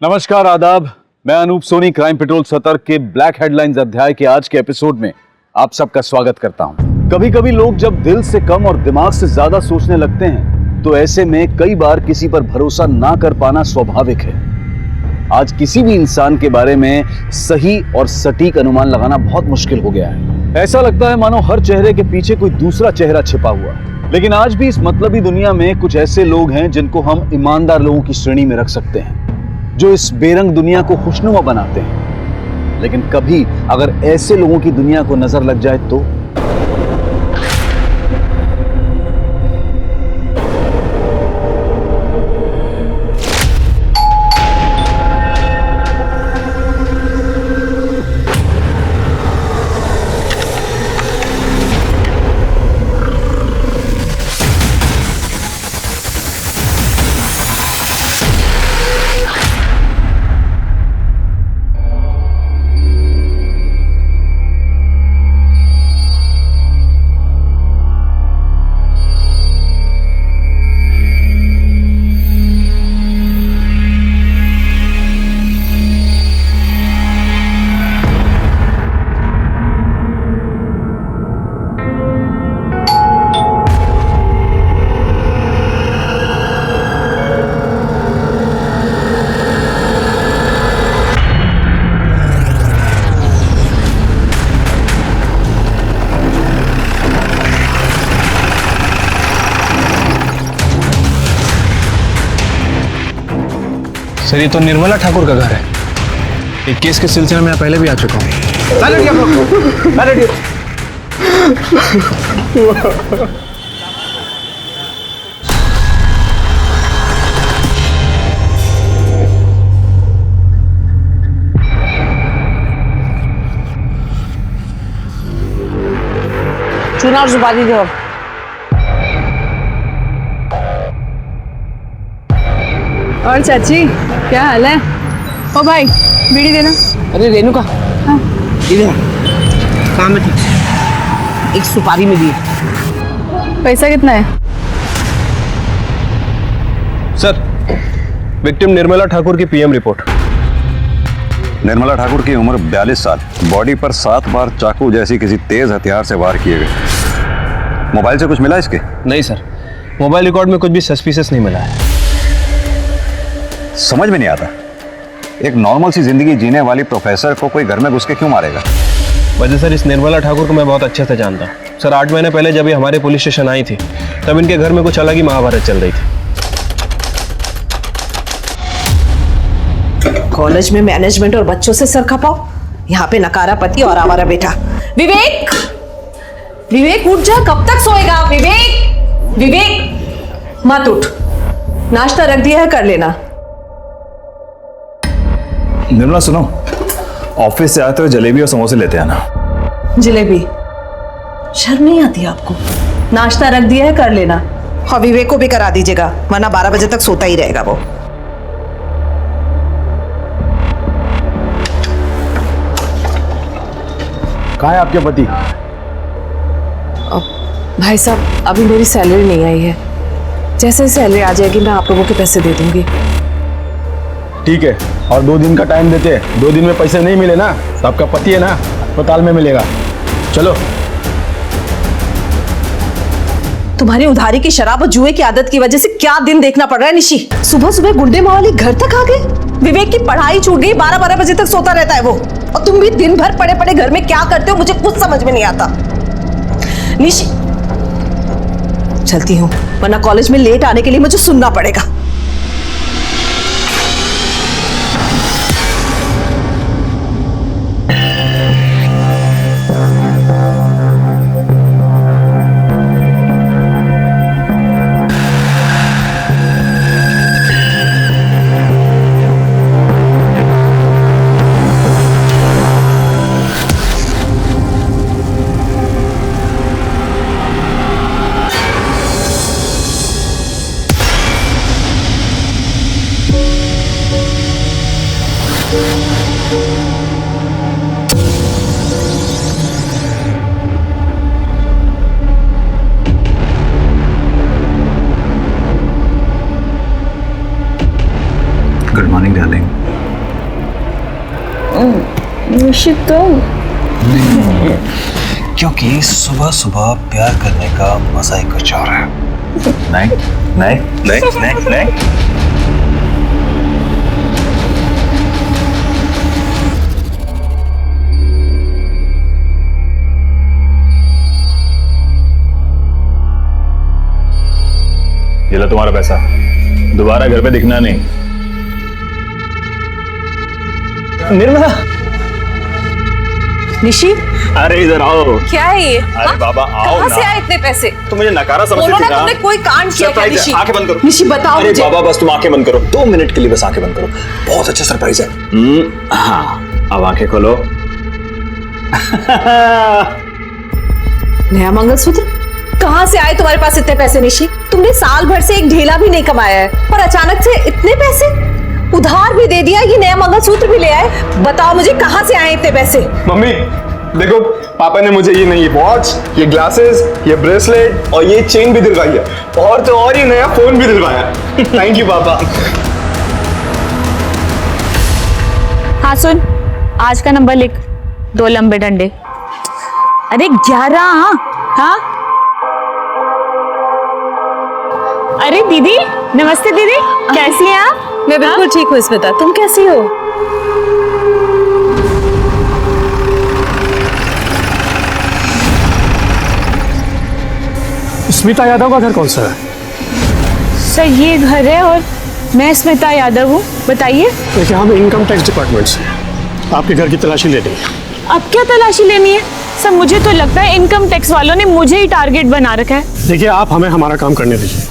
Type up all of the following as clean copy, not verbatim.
नमस्कार, आदाब। मैं अनूप सोनी क्राइम पेट्रोल सतर्क के ब्लैक हेडलाइंस अध्याय के आज के एपिसोड में आप सबका स्वागत करता हूं। कभी कभी लोग जब दिल से कम और दिमाग से ज्यादा सोचने लगते हैं तो ऐसे में कई बार किसी पर भरोसा ना कर पाना स्वाभाविक है। आज किसी भी इंसान के बारे में सही और सटीक अनुमान लगाना बहुत मुश्किल हो गया है। ऐसा लगता है मानो हर चेहरे के पीछे कोई दूसरा चेहरा छिपा हुआ है। लेकिन आज भी इस मतलबी दुनिया में कुछ ऐसे लोग हैं जिनको हम ईमानदार लोगों की श्रेणी में रख सकते हैं, जो इस बेरंग दुनिया को खुशनुमा बनाते हैं। लेकिन कभी अगर ऐसे लोगों की दुनिया को नजर लग जाए तो सर, ये तो निर्मला ठाकुर का घर है। एक केस के सिलसिले में मैं पहले भी आ चुका हूँ। चुनाव सुपारी दो। और चाची, क्या हाल है? ओ भाई, बीड़ी देना। अरे रेणुका, हाँ। इधर काम में थी, एक सुपारी में दी। पैसा कितना है? सर, विक्टिम निर्मला ठाकुर की पीएम रिपोर्ट। निर्मला ठाकुर की उम्र 42 साल, बॉडी पर 7 बार चाकू जैसी किसी तेज हथियार से वार किए गए। मोबाइल से कुछ मिला इसके? नहीं सर, मोबाइल रिकॉर्ड में कुछ भी सस्पिशियस नहीं मिला है। समझ में नहीं आता, एक नॉर्मल सी जिंदगी जीने वाली प्रोफेसर को कोई घर में घुस के क्यों मारेगा? वजह सर, इस निर्मला ठाकुर को मैं बहुत अच्छे से जानता हूँ। सर, 8 महीने पहले जब ये हमारे पुलिस स्टेशन आई थी तब इनके घर में कुछ अलग ही महाभारत चल रही थी। कॉलेज में मैनेजमेंट और बच्चों से सर खपाओ, यहाँ पे नकारा पति और आवारा बेटा। विवेक, विवेक उठ जा, कब तक सोएगा? विवेक, विवेक मत उठ, नाश्ता रख दिया है, कर लेना। निर्मला सुनो, ऑफिस से आते हुए जलेबी और समोसे लेते आना। जलेबी? शर्म नहीं आती आपको? नाश्ता रख दिया है, कर लेना। और विवेक को भी करा दीजिएगा, वरना 12 बजे तक सोता ही रहेगा वो। कहाँ है आपके पति? भाई साहब, अभी मेरी सैलरी नहीं आई है। जैसे ही सैलरी आ जाएगी मैं आप लोगों के पैसे दे दूंगी। ठीक है, और 2 दिन का टाइम देते हैं। 2 दिन में पैसे नहीं मिले ना तो आपका पति है ना अस्पताल में मिलेगा। चलो। तुम्हारी उधारी की शराब और जुए की आदत की वजह से क्या दिन देखना पड़ रहा है निशी। सुबह सुबह गुंडे मावाली घर तक आ गए। विवेक की पढ़ाई छूट गई, 12-12 बजे तक सोता रहता है वो। और तुम भी दिन भर पड़े पड़े घर में क्या करते हो, मुझे कुछ समझ में नहीं आता। निशी, चलती हूँ, वरना कॉलेज में लेट आने के लिए मुझे सुनना पड़ेगा। Good morning darling. निशी तुम क्योंकि सुबह सुबह प्यार करने का मजा ही कुछ और है। नहीं नहीं नहीं नहीं नहीं। ये लो तुम्हारा पैसा, दोबारा घर पे दिखना नहीं। निर्मला, निशी, अरे इधर आओ। क्या है ये? अरे बाबा आओ कहाँ ना। से आए इतने पैसे? तो मुझे नकारा समझती बोलो थी ना, तुमने कोई कांड किया क्या? निशी, आंखें बंद करो। निशी बताओ अरे मुझे। बाबा बस तुम आंखें बंद करो, 2 मिनट के लिए बस आंखें बंद करो। बहुत अच्छा सरप्राइज है। हाँ, अब आंखें खोलो। नया मंगलसूत्र? कहाँ से आए तुम्हारे पास इतने पैसे निशी? तुमने साल भर से एक ढेला भी नहीं कमाया है और अचानक से इतने पैसे? उधार भी दे दिया, ये नया मंगलसूत्र भी ले आए। बताओ मुझे कहाँ से आए इतने पैसे? मम्मी देखो, पापा ने मुझे ये नहीं वॉच, ये ग्लासेस, ये ब्रेसलेट और ये चेन भी दिलवाई है, और तो और ये नया फोन भी दिलवाया। थैंक यू पापा। हाँ सुन, आज का नंबर लिख, 2 लंबे डंडे। अरे 11। हाँ अरे दीदी, नमस्ते दीदी, कैसी हैं आप? मैं बिल्कुल ठीक हूँ स्मिता, तुम कैसी हो? स्मिता यादव का घर कौन सा है? सर ये घर है और मैं स्मिता यादव हूँ। बताइए। देखिए, हम इनकम टैक्स डिपार्टमेंट से आपके घर की तलाशी लेनी है। अब क्या तलाशी लेनी है? सर मुझे तो लगता है इनकम टैक्स वालों ने मुझे ही टारगेट बना रखा है। देखिए, आप हमें हमारा काम करने दीजिए।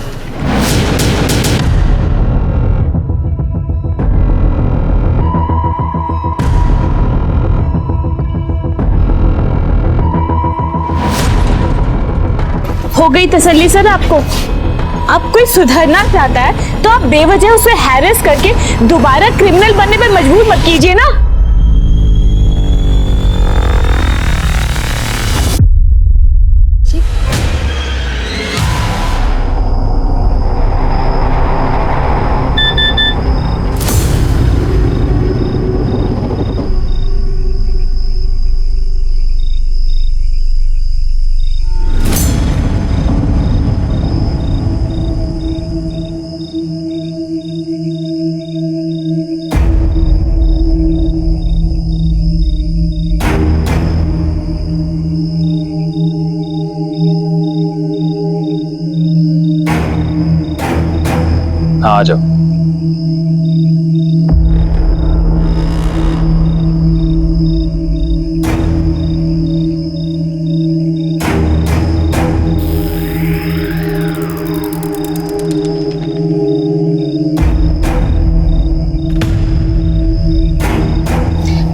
हो गई तसल्ली सर आपको? अब कोई सुधरना चाहता है तो आप बेवजह उसे हैरेस करके दोबारा क्रिमिनल बनने पर मजबूर मत कीजिए ना। हाँ आ जाओ।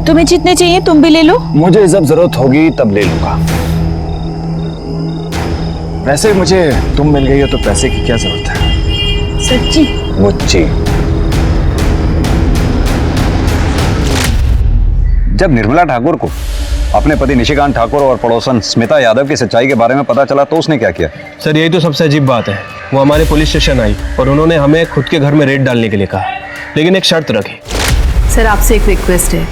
तुम्हें जितने चाहिए तुम भी ले लो। मुझे जब जरूरत होगी तब ले लूंगा। वैसे मुझे तुम मिल गई हो तो पैसे की क्या जरूरत है? सच्ची? मुझे जब निर्मला ठाकुर को अपने पति निशिकांत ठाकुर और पड़ोसन स्मिता यादव की सच्चाई के बारे में पता चला तो उसने क्या किया? सर यही तो सबसे अजीब बात है। वो हमारे पुलिस स्टेशन आई और उन्होंने हमें खुद के घर में रेड डालने के लिए कहा, लेकिन एक शर्त रखी। सर आपसे एक रिक्वेस्ट है,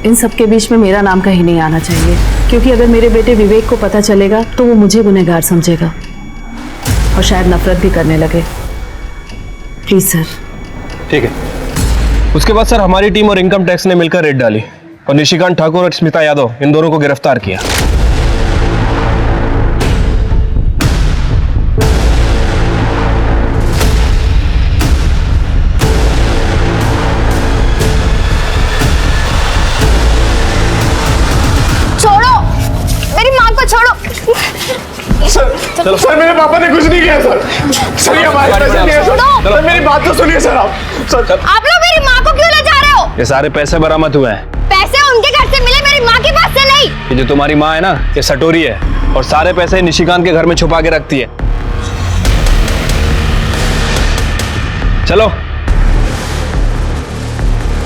इन सब के बीच में मेरा नाम कहीं नहीं आना चाहिए, क्योंकि अगर मेरे बेटे विवेक को पता चलेगा तो वो मुझे गुनहगार समझेगा और शायद नफरत भी करने लगे। Please sir. ठीक है। उसके बाद सर हमारी टीम और इनकम टैक्स ने मिलकर रेड डाली और निशिकांत ठाकुर और स्मिता यादव इन दोनों को गिरफ्तार किया। छोड़ो मेरी माँ को, छोड़ो। सर मेरे पापा ने कुछ नहीं किया सर। सर ये हमारे पैसे नहीं है सर। सर मेरी बात तो सुनिए सर आप। सर आप लोग मेरी माँ को क्यों ले जा रहे हो? ये सारे पैसे बरामद हुए हैं। पैसे उनके घर से मिले, मेरी माँ के पास से नहीं। ये जो तुम्हारी माँ है ना, ये सटोरी है और सारे पैसे निशिकांत के घर में छुपा के रखती है। चलो।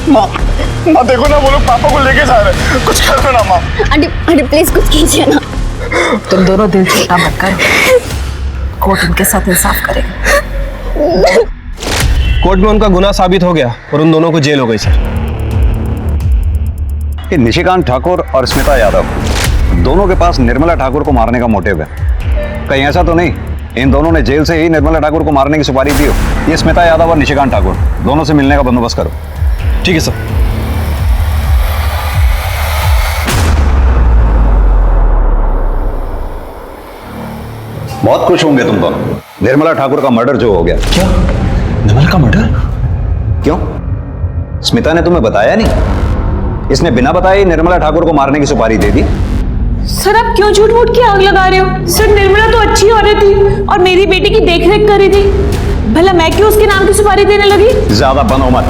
माँ देखो ना, वो लोग पापा को लेके जा रहे हैं, कुछ कर दो ना माँ। आंटी प्लीज कुछ कीजिए ना। तुम दोनों दिल छोटा मत करो, कोर्ट उनके साथ इंसाफ करेगा। कोर्ट में उनका गुनाह साबित हो गया और उन दोनों को जेल हो गई सर। कि निशिकांत ठाकुर और स्मिता यादव दोनों के पास निर्मला ठाकुर को मारने का मोटिव है। कहीं ऐसा तो नहीं इन दोनों ने जेल से ही निर्मला ठाकुर को मारने की सुपारी दी हो? ये स्मिता यादव और निशिकांत ठाकुर दोनों से मिलने का बंदोबस्त करो। ठीक है सर। बहुत खुश होंगे तुम दोनों। निर्मला ठाकुर का मर्डर जो हो गया। क्या? निर्मला का मर्डर? क्यों? स्मिता ने तुम्हें बताया नहीं? इसने बिना बताए ही निर्मला ठाकुर को मारने की सुपारी दे दी। सर आप क्यों झूठ मूठ की आग लगा रहे हो? सर निर्मला तो अच्छी औरत थी और मेरी बेटी की देखरेख कर रही थी। भला मैं क्यों उसके नाम की सुपारी देने लगी? ज्यादा बनो मत।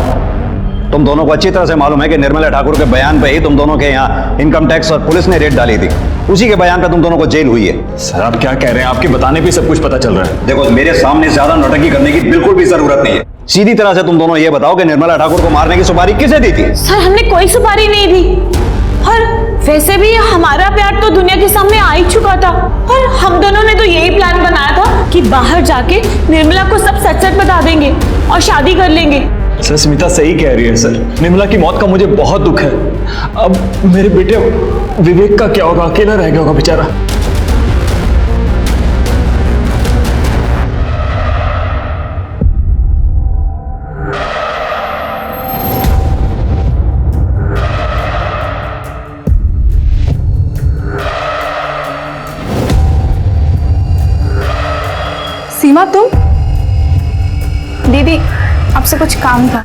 तुम दोनों को अच्छी तरह से मालूम है कि निर्मला ठाकुर के बयान पे ही तुम दोनों के यहाँ इनकम टैक्स और पुलिस ने रेड डाली थी। उसी के बयान पे तुम दोनों को जेल हुई है। सर आप क्या कह रहे हैं? आपके बताने पे सब कुछ पता चल रहा है। देखो मेरे सामने ज्यादा नौटंकी करने की बिल्कुल भी जरूरत नहीं है। सीधी तरह से तुम दोनों ये बताओ कि निर्मला ठाकुर को मारने की सुपारी किसे दी थी? सर हमने कोई सुपारी नहीं दी और वैसे भी हमारा प्यार तो दुनिया के सामने आ ही चुका था और हम दोनों ने तो यही प्लान बनाया था कि बाहर जाके निर्मला को सब सच सच बता देंगे और शादी कर लेंगे। सर स्मिता सही कह रही है सर। निर्मला की मौत का मुझे बहुत दुख है। अब मेरे बेटे विवेक का क्या होगा? अकेला रह गया होगा बेचारा। सीमा तुम? दीदी आपसे कुछ काम था।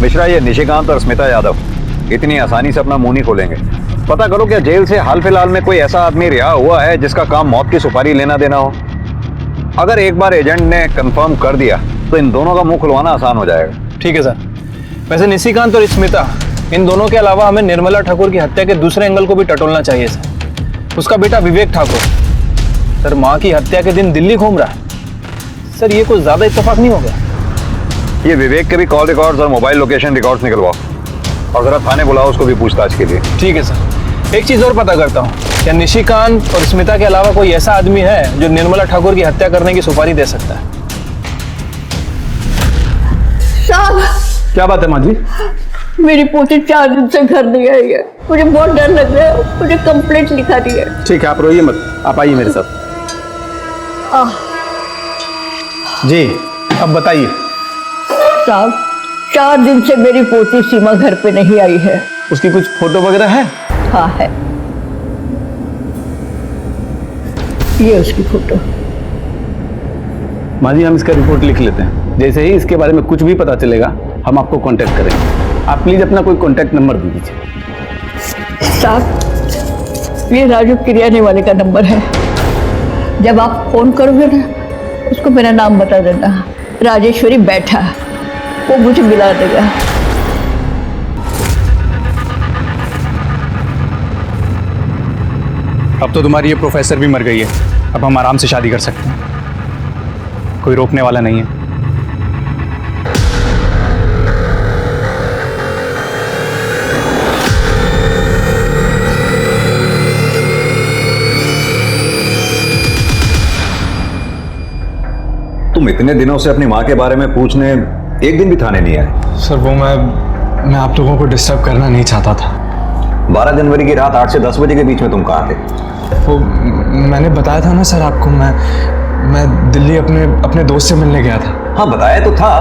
मिश्रा ये निशिकांत और स्मिता यादव इतनी आसानी से अपना मुंह नहीं खोलेंगे। पता करो क्या जेल से हाल फिलहाल में कोई ऐसा आदमी रिहा हुआ है जिसका काम मौत की सुपारी लेना देना हो? अगर एक बार एजेंट ने कंफर्म कर दिया तो इन दोनों का मुंह खुलवाना आसान हो जाएगा। ठीक है सर। वैसे निशिकांत और स्मिता इन दोनों के अलावा हमें निर्मला ठाकुर की हत्या के दूसरे एंगल को भी टटोलना चाहिए सर। उसका बेटा विवेक ठाकुर सर माँ की हत्या के दिन दिल्ली घूम रहा है। सर ये कुछ ज्यादा इत्तेफाक नहीं हो गया? ये विवेक के भी कॉल रिकॉर्ड्स और मोबाइल लोकेशन रिकॉर्ड्स निकलवाओ और जरा थाने बुलाओ उसको भी पूछताछ के लिए। ठीक है सर। एक चीज और पता करता हूँ, क्या निशिकांत और स्मिता के अलावा कोई ऐसा आदमी है जो निर्मला ठाकुर की हत्या करने की सुपारी दे सकता है? साहब क्या बात है माँ जी? मेरी पोती 4 दिन से घर नहीं आई है। मुझे बहुत डर लग रहा है। मुझे कंप्लेंट लिखा दी है। ठीक है आप रोइए मत, आप आइए मेरे साथ। जी अब बताइए। साहब 4 दिन से मेरी पोती सीमा घर पे नहीं आई है। उसकी कुछ फोटो वगैरह है? हाँ है, ये उसकी फोटो। माँ जी हम इसका रिपोर्ट लिख लेते हैं। जैसे ही इसके बारे में कुछ भी पता चलेगा हम आपको कांटेक्ट करेंगे। आप प्लीज अपना कोई कांटेक्ट नंबर दे दीजिए। साहब ये राजू किरियाने वाले का नंबर है। जब आप फोन करोगे ना उसको मेरा नाम बता देना, राजेश्वरी बैठा, वो मुझे मिला देगा। अब तो तुम्हारी ये प्रोफेसर भी मर गई है। अब हम आराम से शादी कर सकते हैं, कोई रोकने वाला नहीं है। तुम इतने दिनों से अपनी माँ के बारे में पूछने एक दिन भी थाने नहीं आए? सर वो मैं आप लोगों को डिस्टर्ब करना नहीं चाहता था। 12 जनवरी की रात 8 से 10 बजे के बीच में तुम कहाँ थे? वो मैंने बताया था ना सर आपको, मैं दिल्ली अपने दोस्त से मिलने गया था। हाँ बताया तो था,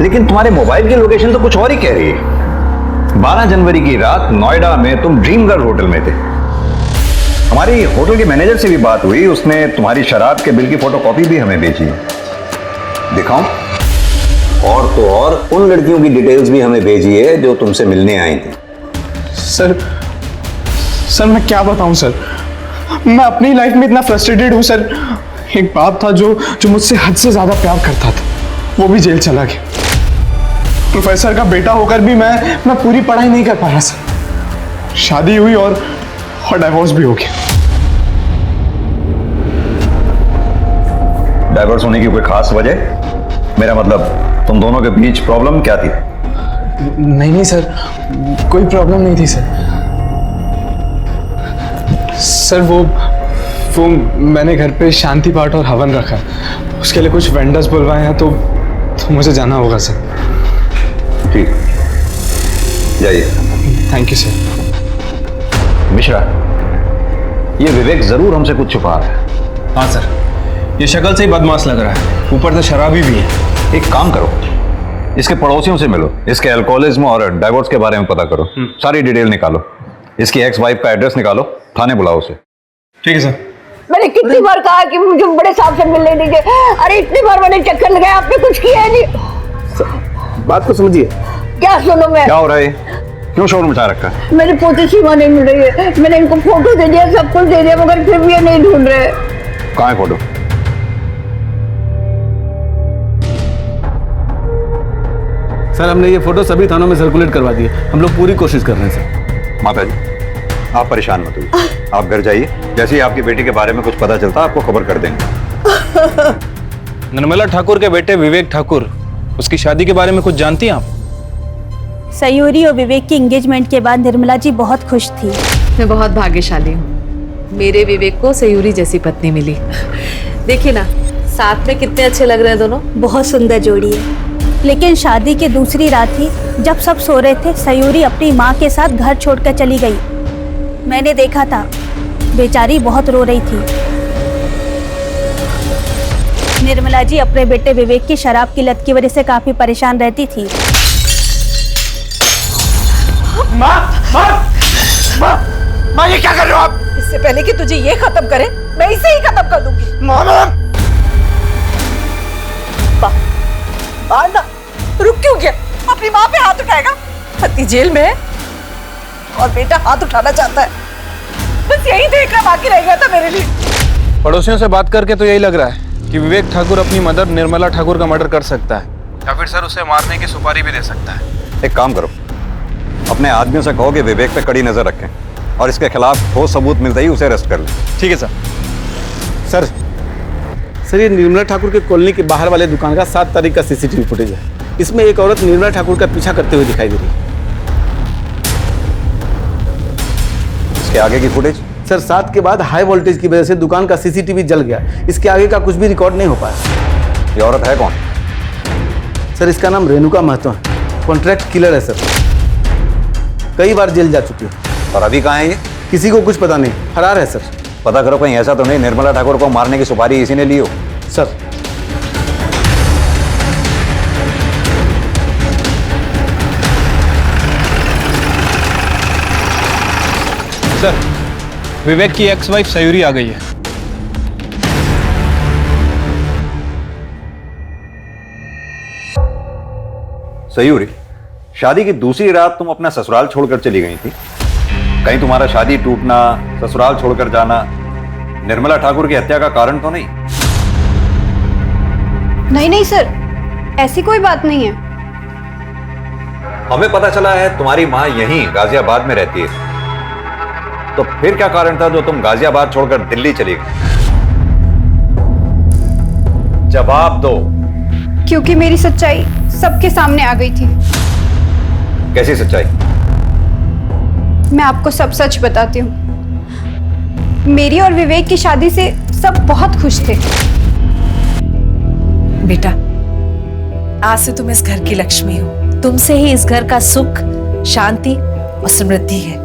लेकिन तुम्हारे मोबाइल की लोकेशन तो कुछ और ही कह रही है। 12 जनवरी की रात नोएडा में तुम ड्रीम गर्ल होटल में थे। हमारी होटल के मैनेजर से भी बात हुई, उसने तुम्हारी शराब के बिल की फोटोकॉपी भी हमें भेजी है। दिखाऊं? और तो और उन लड़कियों की डिटेल्स भी हमें भेजी है जो तुमसे मिलने आई थी। सर मैं क्या बताऊं सर, मैं अपनी लाइफ में इतना फ्रस्ट्रेटेड हूं सर। एक बाप था जो मुझसे हद से ज्यादा प्यार करता था, वो भी जेल चला गया। प्रोफेसर का बेटा होकर भी मैं पूरी पढ़ाई नहीं कर पाया सर। शादी हुई और डाइवोर्स भी हो गया। डाइवोर्स होने की कोई खास वजह? मेरा मतलब तुम दोनों के बीच प्रॉब्लम क्या थी? नहीं सर, कोई प्रॉब्लम नहीं थी सर। वो मैंने घर पे शांति पाठ और हवन रखा है, उसके लिए कुछ वेंडर्स बुलवाए हैं, तो मुझे जाना होगा सर। ठीक, जाइए। Thank you sir. मिश्रा, ये विवेक जरूर हमसे कुछ छुपा रहा है। हाँ सर, ये शक्ल से ही बदमाश लग रहा है, ऊपर से शराबी भी है। एक काम करो, इसके पड़ोसियों से मिलो, इसके अल्कोहलिज्म और डाइवोर्स के बारे में पता करो, सारी डिटेल निकालो, इसकी एक्स वाइफ का एड्रेस निकालो, थाने बुलाओ उसे। ठीक है सर। मैंने कितनी बार कहा कि मुझे बड़े साहब से मिलने दीजिए, अरे इतनी बार मैंने चक्कर लगाया, आपने कुछ किया नहीं। बात को समझिए। क्या सुनो मैं? क्या हो रहा है? क्यों शोर मचा रखा है? मेरी पोती सीमा नहीं मिल रही है, मैंने इनको फोटो दे दिया, सब कुछ दे दिया, मगर फिर भी ये नहीं ढूंढ रहे। कहाँ है फोटो? सर हमने ये फोटो सभी थानों में सर्कुलेट करवा दिए, हम लोग पूरी कोशिश कर रहे हैं सर। माता जी, आप परेशान मत होइए, आप घर जाइए, जैसे ही आपकी बेटी के बारे में कुछ पता चलता आपको खबर कर देंगे। निर्मला ठाकुर के बेटे विवेक ठाकुर, उसकी शादी के बारे में कुछ जानती हैं आप? सयूरी और विवेक की एंगेजमेंट के बाद निर्मला जी बहुत खुश थी। मैं बहुत भाग्यशाली हूँ, मेरे विवेक को सयूरी जैसी पत्नी मिली। देखिए ना, साथ में कितने अच्छे लग रहे हैं दोनों। बहुत सुंदर जोड़ी है। लेकिन शादी की दूसरी रात ही जब सब सो रहे थे, सयूरी अपनी माँ के साथ घर छोड़कर चली गई। मैंने देखा था, बेचारी बहुत रो रही थी। निर्मला जी अपने बेटे विवेक की शराब की लत की वजह से काफी परेशान रहती थी। माँ ये क्या कर रहे हो आप? इससे पहले कि तुझे ये खत्म करे, मैं इसे ही खत्म कर दूंगी। मामा! ना, रुक क्यों गया? अपनी माँ पे हाथ उठाएगा? पति जेल में है और बेटा हाथ उठाना चाहता है, बस यही देखना बाकी रह गया था मेरे लिए। पड़ोसियों से बात करके तो यही लग रहा है कि विवेक ठाकुर अपनी मदर निर्मला ठाकुर का मर्डर कर सकता है, या फिर सर उसे मारने की सुपारी भी दे सकता है। एक काम करो, अपने आदमियों से कहो कि विवेक पे कड़ी नजर रखें और इसके खिलाफ ठोस सबूत मिलते ही उसे अरेस्ट कर लें। ठीक है सर। सर ये निर्मला ठाकुर के कॉलोनी के बाहर वाले दुकान का 7 तारीख का सीसीटीवी फुटेज है। इसमें एक औरत निर्मला ठाकुर का पीछा करते हुए दिखाई दे रही है। इसके आगे की फुटेज? सर 7 के बाद हाई वोल्टेज की वजह से दुकान का सीसीटीवी जल गया, इसके आगे का कुछ भी रिकॉर्ड नहीं हो पाया। ये औरत है कौन? सर इसका नाम रेणुका महतो है, कॉन्ट्रैक्ट किलर है सर, कई बार जेल जा चुकी है। और अभी कहाँ है ये? किसी को कुछ पता नहीं, फरार है सर। पता करो कहीं ऐसा तो नहीं निर्मला ठाकुर को मारने की सुपारी इसी ने ली हो। सर सर विवेक की एक्स वाइफ सयूरी आ गई है। सयूरी, शादी की दूसरी रात तुम अपना ससुराल छोड़कर चली गई थी, कहीं तुम्हारा शादी टूटना, ससुराल छोड़कर जाना निर्मला ठाकुर की हत्या का कारण तो नहीं? नहीं सर, ऐसी कोई बात नहीं है। हमें पता चला है तुम्हारी मां यहीं गाजियाबाद में रहती है, तो फिर क्या कारण था जो तुम गाजियाबाद छोड़कर दिल्ली चली गई? जवाब दो। क्योंकि मेरी सच्चाई सबके सामने आ गई थी। कैसी सच्चाई? मैं आपको सब सच बताती हूँ। मेरी और विवेक की शादी से सब बहुत खुश थे। बेटा, आज से तुम इस घर की लक्ष्मी हो, तुमसे ही इस घर का सुख, शांति और समृद्धि है।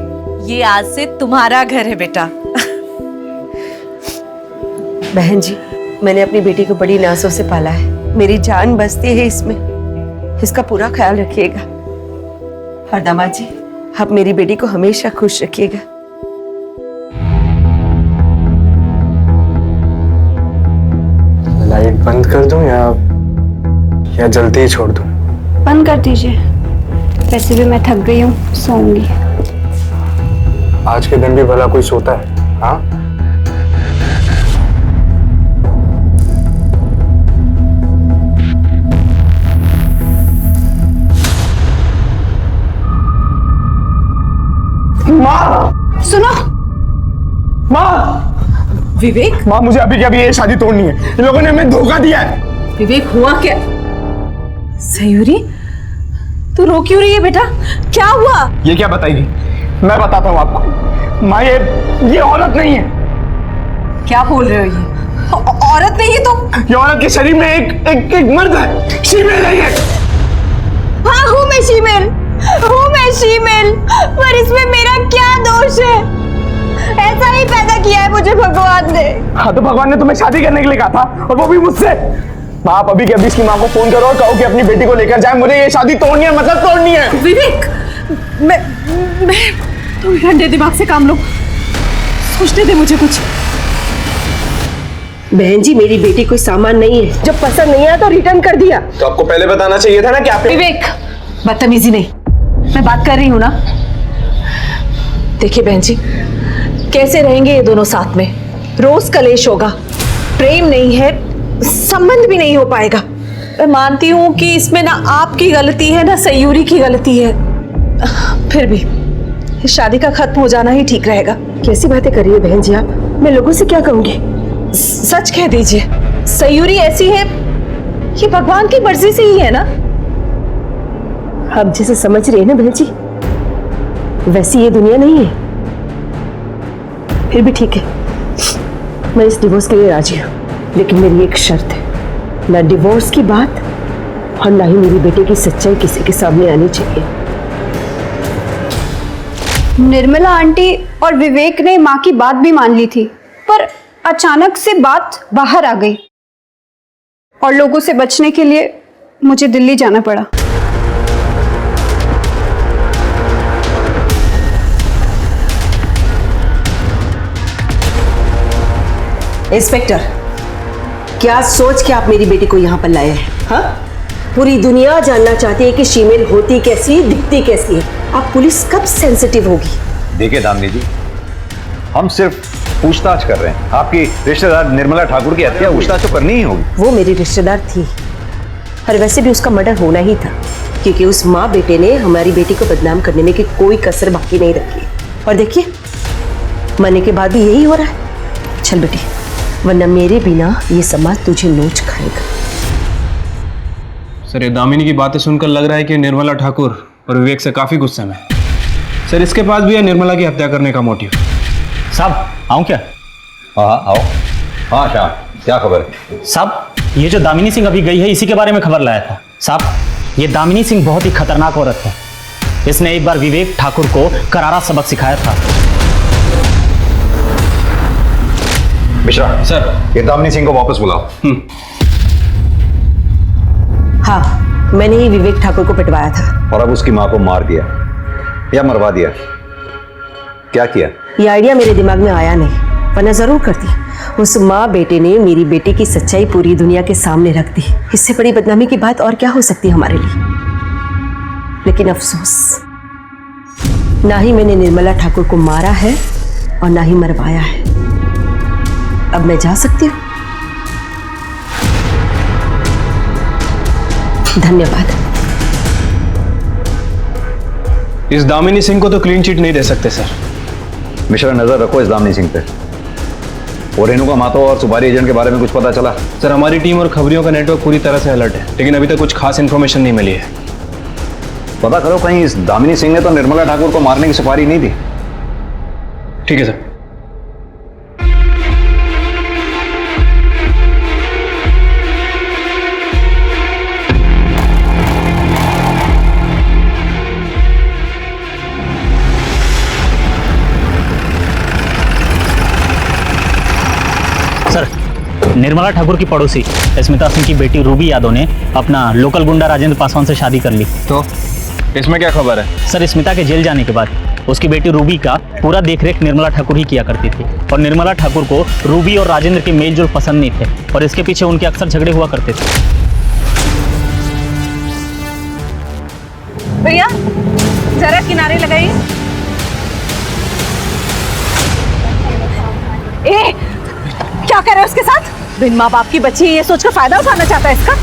ये आज से तुम्हारा घर है बेटा। बहन जी, मैंने अपनी बेटी को बड़ी नाजों से पाला है, मेरी जान बसती है इसमें, इसका पूरा ख्याल रखिएगा। और दामाद जी, आप मेरी बेटी को हमेशा खुश रखिएगा। लाइट बंद कर दूं या जल्दी ही छोड़ दूं? बंद कर दीजिए, वैसे भी मैं थक गई हूँ, सोऊंगी। आज के दिन भी भला कोई सोता है? हाँ, माँ! सुनो, माँ! विवेक, माँ मुझे अभी ये शादी तोड़नी है, इन लोगों ने हमें धोखा दिया है। विवेक हुआ क्या? सयूरी, तू रो क्यों रही है बेटा? क्या हुआ? ये क्या बताएगी? मैं बताता हूँ आपको। माँ ये औरत नहीं है। क्या बोल रहे हो? ये औरत नहीं है तो? ये औरत के शरीर में एक मर्द है, फीमेल नहीं है। हाँ हूँ मैं फीमेल, पर इस किया है मुझे भगवान ने। हाँ तो भगवान ने तुम्हें शादी करने के लिए कहा था, और वो भी मुझसे। आप अभी के अभी इसकी माँ को फोन करो और कहो कि अपनी बेटी को लेकर जाए, मुझे ये शादी तोड़नी है, मतलब तोड़नी है। विवेक, मैं तुम ठंडे दिमाग से काम लो, सोचने दे मुझे कुछ। बहन जी, मेरी बेटी कोई सामान नहीं है, जब पसंद नहीं आया तो रिटर्न कर दिया। तो आपको पहले बताना चाहिए था ना कि आप। विवेक, बदतमीजी नहीं, मैं बात कर रही हूं ना। देखिए बहन जी, कैसे रहेंगे ये दोनों साथ में? रोज कलेश होगा, प्रेम नहीं है, संबंध भी नहीं हो पाएगा। मैं मानती हूं कि इसमें ना आपकी गलती है ना सयूरी की गलती है, फिर भी इस शादी का खत्म हो जाना ही ठीक रहेगा। कैसी बातें कर रही है बहन जी आप? मैं लोगों से क्या कहूंगी? सच कह दीजिए, सयूरी ऐसी है, ये भगवान की मर्जी से ही है ना। आप जिसे समझ रही है ना बहन जी, वैसी ये दुनिया नहीं है। फिर भी ठीक है, मैं इस डिवोर्स के लिए राजी हूँ, लेकिन मेरी एक शर्त है, ना डिवोर्स की बात और ना ही मेरी बेटे की सच्चाई किसी के सामने आनी चाहिए। निर्मला आंटी और विवेक ने माँ की बात भी मान ली थी, पर अचानक से बात बाहर आ गई और लोगों से बचने के लिए मुझे दिल्ली जाना पड़ा। इंस्पेक्टर, क्या सोच के आप मेरी बेटी को यहाँ पर लाए हैं? हाँ, पूरी दुनिया जानना चाहती है कि शीमेल होती कैसी, दिखती कैसी है। आप पुलिस कब सेंसिटिव होगी? देखिए दामिनी जी, हम सिर्फ पूछताछ कर रहे हैं। आपकी रिश्तेदार निर्मला ठाकुर की हत्या पूछताछ तो करनी ही होगी। वो मेरी रिश्तेदार थी, और वैसे भी उसका मर्डर होना ही था, क्योंकि उस माँ बेटे ने हमारी बेटी को बदनाम करने में की कोई कसर बाकी नहीं रखी। और देखिए, मरने के बाद भी यही हो रहा है। चल बेटी, वरना मेरे बिना ये समाज तुझे नोच खाएगा। सर, ये दामिनी की बातें सुनकर लग रहा है कि निर्मला ठाकुर और विवेक से काफी गुस्से में है। सर, इसके पास भी है निर्मला की हत्या करने का मोटिव। साहब, आऊं क्या? हाँ आओ। हाँ शाह, क्या खबर है? साहब, ये जो दामिनी सिंह अभी गई है, इसी के बारे में खबर लाया था। साहब, ये दामिनी सिंह बहुत ही खतरनाक औरत है। इसने एक बार विवेक ठाकुर को करारा सबक सिखाया था। मिश्रा सर, ये दामिनी सिंह को वापस बुलाओ। हाँ, मैंने ही विवेक ठाकुर को पिटवाया था। और अब उसकी माँ को मार दिया या मरवा दिया, क्या किया? ये आइडिया मेरे दिमाग में आया नहीं, वरना जरूर करती। उस माँ बेटे ने मेरी बेटी की सच्चाई पूरी दुनिया के सामने रख दी। इससे बड़ी बदनामी की बात और क्या हो सकती है हमारे लिए? लेकिन अफसोस, ना ही मैंने निर्मला ठाकुर को मारा है और ना ही मरवाया है। अब मैं जा सकती हूँ। धन्यवाद। इस दामिनी सिंह को तो क्लीन चिट नहीं दे सकते सर। मिश्रा, नजर रखो इस दामिनी सिंह पे। और रेणुका मातो और सुपारी एजेंट के बारे में कुछ पता चला? सर, हमारी टीम और खबरियों का नेटवर्क पूरी तरह से अलर्ट है, लेकिन अभी तक कुछ खास इन्फॉर्मेशन नहीं मिली है। पता करो, कहीं इस दामिनी सिंह ने तो निर्मला ठाकुर को मारने की सुपारी नहीं दी। ठीक है सर। सर, निर्मला ठाकुर की पड़ोसी स्मिता सिंह की बेटी रूबी यादव ने अपना लोकल गुंडा राजेंद्र पासवान से शादी कर ली। तो इसमें क्या खबर है? सर, स्मिता के जेल जाने के बाद उसकी बेटी रूबी का पूरा देखरेख निर्मला ठाकुर ही किया करती थी, और निर्मला ठाकुर को रूबी और राजेंद्र के मेल जोल पसंद नहीं थे, और इसके पीछे उनके अक्सर झगड़े हुआ करते थे। भैया, जरा किनारे लगाइए। ए, क्या कर रहे हो उसके साथ? बिन माँ बाप की बच्ची ये सोचकर फायदा उठाना चाहता है इसका।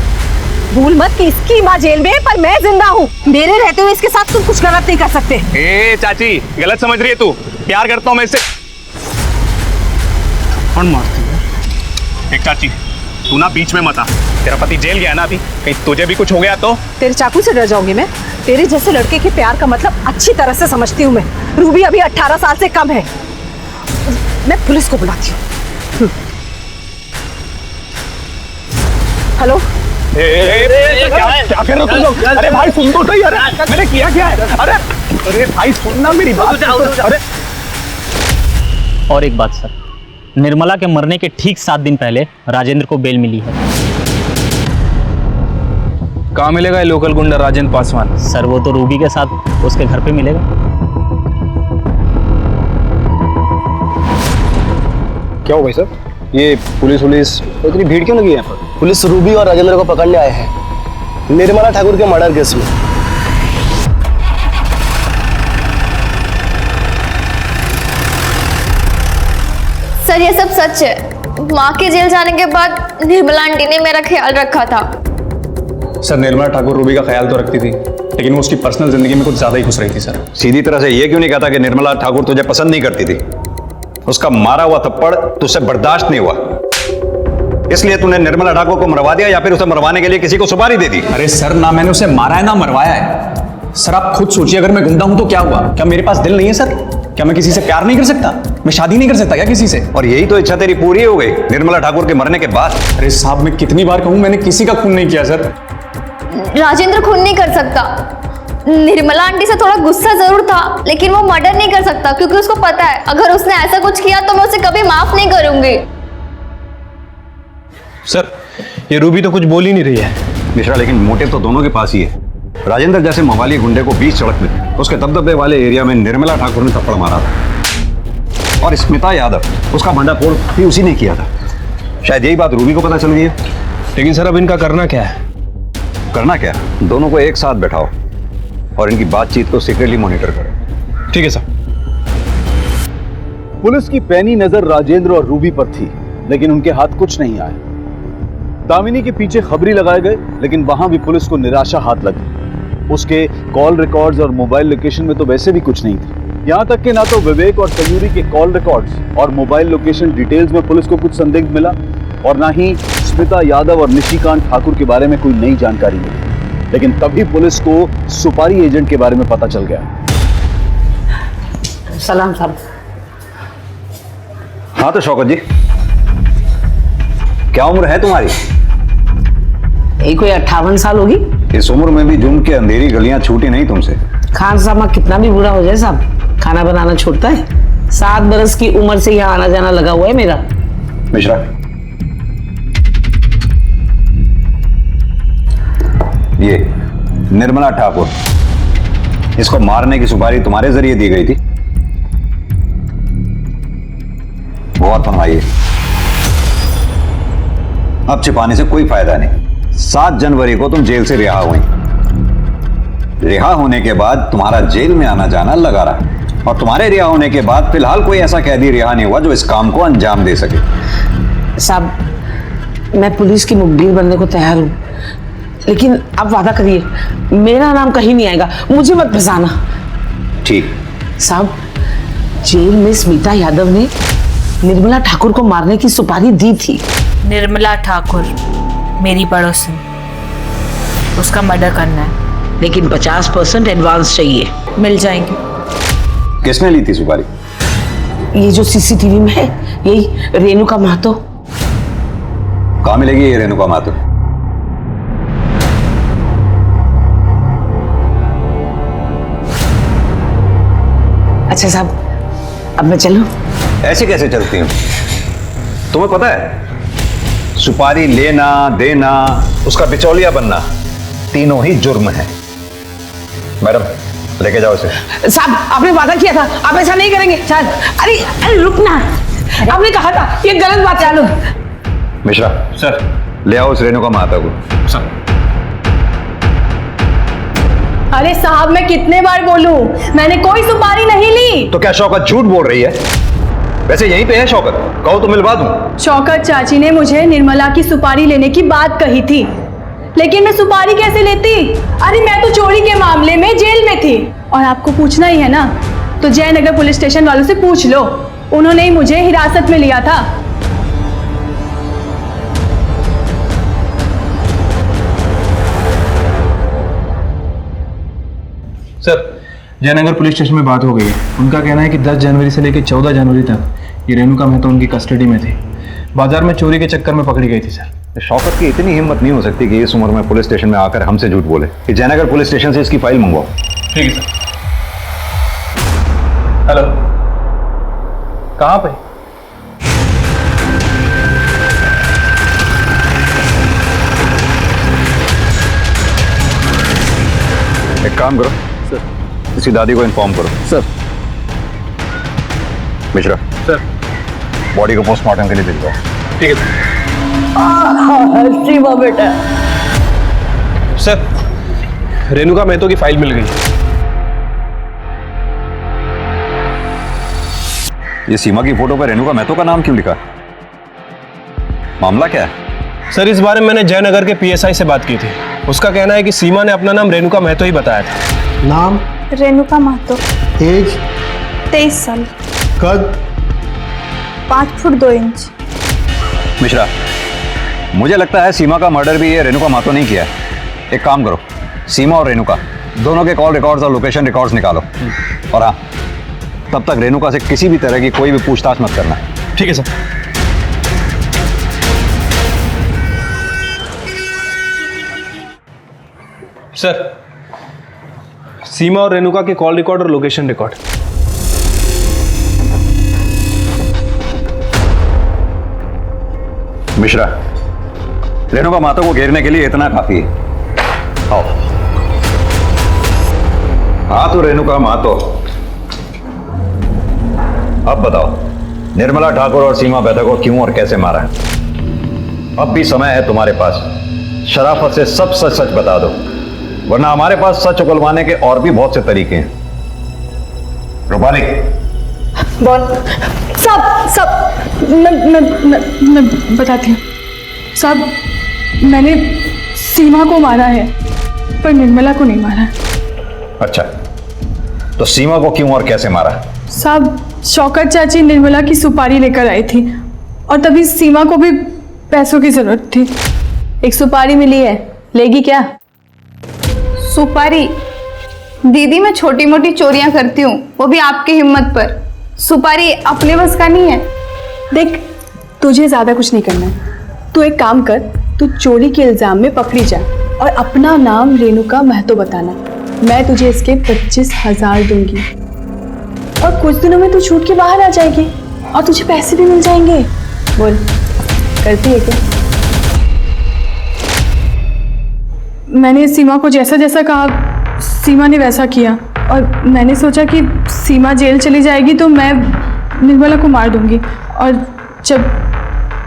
भूल मत कि इसकी माँ जेल में है, पर मैं जिंदा हूँ। मेरे रहते हुए इसके साथ तुम कुछ गलत नहीं कर सकते। ए चाची, गलत समझ रही है तू। प्यार करता हूँ मैं इससे। कौन मारती है? एक चाची, तू ना बीच में मत आ। तेरा पति जेल गया ना अभी, कहीं तुझे भी कुछ हो गया तो? तेरे चाकू से डर जाऊंगी मैं? तेरे जैसे लड़के के प्यार का मतलब अच्छी तरह से समझती हूँ मैं। रूबी अभी 18 साल से कम है। मैं पुलिस को बुलाती हूँ। हेलो, क्या कर रहे हो तुम लोग? अरे भाई सुन तो सही। अरे मैंने किया क्या है? अरे भाई सुनना मेरी बात। अरे और एक बात सर, निर्मला के मरने के ठीक 7 दिन पहले राजेंद्र को बेल मिली है। कहाँ मिलेगा ये लोकल गुंडा राजेंद्र पासवान? सर वो तो रूबी के साथ उसके घर पे मिलेगा। क्या हो भाई साहब, ये पुलिस इतनी भीड़ क्यों लगी है यहाँ पर? पुलिस रूबी और राजेंद्र को पकड़ने आए हैं निर्मला ठाकुर के मर्डर केस में। सर ये सब सच है। माँ के जेल जाने के बाद निर्मला आंटी ने मेरा ख्याल रखा था। सर निर्मला ठाकुर रूबी का ख्याल तो रखती थी, लेकिन वो उसकी पर्सनल जिंदगी में कुछ ज्यादा ही घुस रही थी सर। सीधी तरह से ये क्यों नहीं कहता कि निर्मला ठाकुर तुझे पसंद नहीं करती थी? उसका मारा हुआ थप्पड़ तुझसे बर्दाश्त नहीं हुआ, इसलिए तूने निर्मला ठाकुर को मरवा दिया, या फिर उसे मरवाने के लिए किसी को सुपारी दे दी? अरे सर, ना मैंने उसे मारा है ना मरवाया है। सर आप खुद सोचिए, अगर मैं गुंडा हूं तो क्या हुआ? क्या मेरे पास दिल नहीं है सर? क्या मैं किसी से प्यार नहीं कर सकता? मैं शादी नहीं कर सकता क्या किसी से? और यही तो इच्छा तेरी पूरी हो गई निर्मला ठाकुर के मरने के बाद? अरे साहब, मैं कितनी बार कहूं, मैंने किसी का खून नहीं किया सर। राजेंद्र खून नहीं कर सकता। निर्मला आंटी से थोड़ा गुस्सा जरूर था, लेकिन वो मर्डर नहीं कर सकता, क्योंकि उसको पता है अगर उसने ऐसा कुछ किया तो मैं उसे कभी माफ नहीं करूंगी। सर ये रूबी तो कुछ बोल ही नहीं रही है। मिश्रा, लेकिन मोटिव तो दोनों के पास ही है। राजेंद्र जैसे मवाली गुंडे को बीच सड़क में उसके दबदबे वाले एरिया में निर्मला ठाकुर ने थप्पड़ मारा था, और स्मिता यादव उसका भंडाफोड़ भी उसी ने किया था। शायद यही बात रूबी को पता चल गई है। लेकिन सर अब इनका करना क्या है? करना क्या? दोनों को एक साथ बैठाओ और इनकी बातचीत को सीक्रेटली मॉनिटर करो। ठीक है सर। पुलिस की पैनी नजर राजेंद्र और रूबी पर थी, लेकिन उनके हाथ कुछ नहीं आया। दामिनी के पीछे खबरी लगाए गए, लेकिन वहां भी पुलिस को निराशा हाथ लगी। उसके कॉल रिकॉर्ड्स और मोबाइल लोकेशन में तो वैसे भी कुछ नहीं था। यहां तक कि ना तो विवेक और तयूरी के कॉल रिकॉर्ड्स और मोबाइल लोकेशन डिटेल्स में पुलिस को कुछ संदिग्ध मिला, और ना ही स्मिता यादव और निशिकांत ठाकुर के बारे में कोई नई जानकारी मिली। लेकिन तभी पुलिस को सुपारी एजेंट के बारे में पता चल गया। सलाम साहब। हाँ तो शौकत जी, क्या उम्र है तुम्हारी? यही कोई 58 साल होगी। इस उम्र में भी जुम्म के अंधेरी गलियां छूटी नहीं तुमसे। खान साहब कितना भी बुरा हो जाए साहब, खाना बनाना छोड़ता है। 7 बरस की उम्र से यहाँ आना जाना लगा हुआ है मेरा। मिश्रा, ये निर्मला ठाकुर, इसको मारने की सुपारी तुम्हारे जरिए दी गई थी? बहुत फरमाइए। अब छिपाने से कोई फायदा नहीं। 7 जनवरी को तुम जेल से रिहा हुई। रिहा होने के बाद तुम्हारा जेल में आना जाना लगा रहा, और तुम्हारे रिहा होने के बाद फिलहाल कोई ऐसा कैदी रिहा नहीं हुआ जो इस काम को अंजाम दे सके। साहब, मैं पुलिस की मुखबिर बनने को तैयार हूं, लेकिन आप वादा करिए मेरा नाम कहीं नहीं आएगा, मुझे मत फंसाना। ठीक। साहब, जेल में स्मिता यादव ने निर्मला ठाकुर को मारने की सुपारी दी थी। निर्मला ठाकुर मेरी पड़ोसन, उसका मर्डर करना है, लेकिन 50% एडवांस चाहिए। मिल जाएंगे। किसने ली थी सुपारी? ये जो सीसीटीवी में है, यही रेणुका महतो। कहाँ मिलेगी ये रेणुका महतो? अच्छा साहब, अब मैं चलूं? ऐसे कैसे चलती हूँ? तुम्हें पता है सुपारी लेना देना, उसका बिचौलिया बनना, तीनों ही जुर्म है। मैडम लेके जाओ इसे। साहब, आपने वादा किया था, आप ऐसा नहीं करेंगे। शायद अरे अरे रुकना, आपने कहा था, ये गलत बात है। मिश्रा सर, ले आओ इस रेणुका महतो को। सर। अरे साहब, मैं कितने बार बोलूं, मैंने कोई सुपारी नहीं ली। तो क्या शौकत झूठ बोल रही है? वैसे यहीं पे है शौकत, कहो तो मिलवा दूं। शौकत चाची ने मुझे निर्मला की सुपारी लेने की बात कही थी, लेकिन मैं सुपारी कैसे लेती? अरे मैं तो चोरी के मामले में जेल में थी, और आपको पूछना ही है ना, तो जयनगर पुलिस स्टेशन वालों से पूछ लो, उन्होंने ही मुझे हिरासत में लिया था। सर जयनगर पुलिस स्टेशन में बात हो गई है। उनका कहना है कि 10 जनवरी से लेकर 14 जनवरी तक ये रेणुका महतो उनकी कस्टडी में थी। बाजार में चोरी के चक्कर में पकड़ी गई थी सर। शौकत की इतनी हिम्मत नहीं हो सकती कि इस उम्र में पुलिस स्टेशन में आकर हमसे झूठ बोले। कि जयनगर पुलिस स्टेशन से इसकी फाइल मंगवाओ। ठीक है सर। हेलो, कहाँ पे? एक काम करो सर, इसी दादी को इन्फॉर्म करो। सर। मिश्रा सर। बॉडी को पोस्टमार्टम के लिए भेज दो। ठीक है सीमा बेटा। सर, रेणुका मेहतो की फाइल मिल गई। ये सीमा की फोटो पर रेणुका मेहतो का नाम क्यों लिखा? मामला क्या है? सर, इस बारे में मैंने जयनगर के पीएसआई से बात की थी। उसका कहना है कि सीमा ने अपना नाम रेणुका मेहतो ही बताया था। नाम? रेणुका महतो। एज? 23 साल। कद? 5 फुट 2 इंच। मिश्रा, मुझे लगता है सीमा का मर्डर भी ये रेणुका महतो नहीं किया है। एक काम करो, सीमा और रेणुका दोनों के कॉल रिकॉर्ड्स और लोकेशन रिकॉर्ड्स निकालो। और हाँ, तब तक रेणुका से किसी भी तरह की कोई भी पूछताछ मत करना। ठीक है सर। सर, सीमा और रेणुका के कॉल रिकॉर्ड और लोकेशन रिकॉर्ड। मिश्रा, रेणुका महतो को घेरने के लिए इतना काफी है। आओ। हाँ तो रेणुका महतो, अब बताओ निर्मला ठाकुर और सीमा बेहता को क्यों और कैसे मारा है? अब भी समय है तुम्हारे पास, शराफत से सब सच सच बता दो, वरना हमारे पास सच उगलवाने के और भी बहुत से तरीके हैं। रूपाली। बोल। सब मैं बताती हूँ साहब। मैंने सीमा को मारा है पर निर्मला को नहीं मारा। अच्छा, तो सीमा को क्यों और कैसे मारा? साहब, शौकत चाची निर्मला की सुपारी लेकर आई थी और तभी सीमा को भी पैसों की जरूरत थी। एक सुपारी मिली है, लेगी क्या? सुपारी? दीदी, मैं छोटी मोटी चोरियां करती हूँ, वो भी आपकी हिम्मत पर। सुपारी अपने बस का नहीं है। देख, तुझे ज्यादा कुछ नहीं करना है। तू एक काम कर, तू चोरी के इल्जाम में पकड़ी जा और अपना नाम रेणुका महतो बताना। मैं तुझे इसके 25,000 दूंगी और कुछ दिनों में तू छूट के बाहर आ जाएगी और तुझे पैसे भी मिल जाएंगे। बोल, करती है क्या? मैंने सीमा को जैसा जैसा कहा सीमा ने वैसा किया और मैंने सोचा कि सीमा जेल चली जाएगी तो मैं निर्मला को मार दूंगी और जब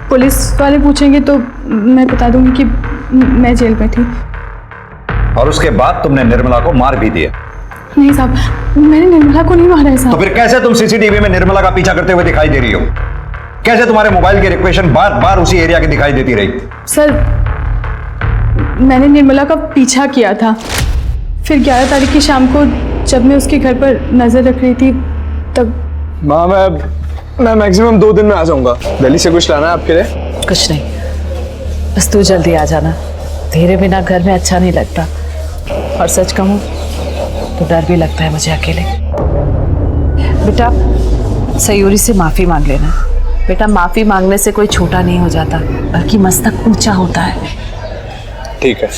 पुलिस वाले पूछेंगे तो मैं बता दूंगी कि मैं जेल में थी। और उसके बाद तुमने निर्मला को मार भी दिया? नहीं साहब, मैंने निर्मला को नहीं मारा है साहब। तो फिर कैसे तुम सीसीटीवी में निर्मला का पीछा करते हुए दिखाई दे रही हो? कैसे तुम्हारे मोबाइल की रिक्वेशन बार बार उसी एरिया की दिखाई देती रही? सर, मैंने निर्मला का पीछा किया था, फिर 11 तारीख की शाम को जब मैं उसके घर पर नजर रख रही थी तब। माँ, मैं मैक्सिमम 2 दिन में आ जाऊंगा। दिल्ली से कुछ लाना है आपके लिए? कुछ नहीं, बस तू जल्दी आ जाना। तेरे बिना घर में अच्छा नहीं लगता और सच कहूँ तो डर भी लगता है मुझे अकेले। बेटा, सयूरी से माफी मांग लेना। बेटा, माफी मांगने से कोई छोटा नहीं हो जाता बल्कि मस्तक ऊंचा होता है। ठीक है,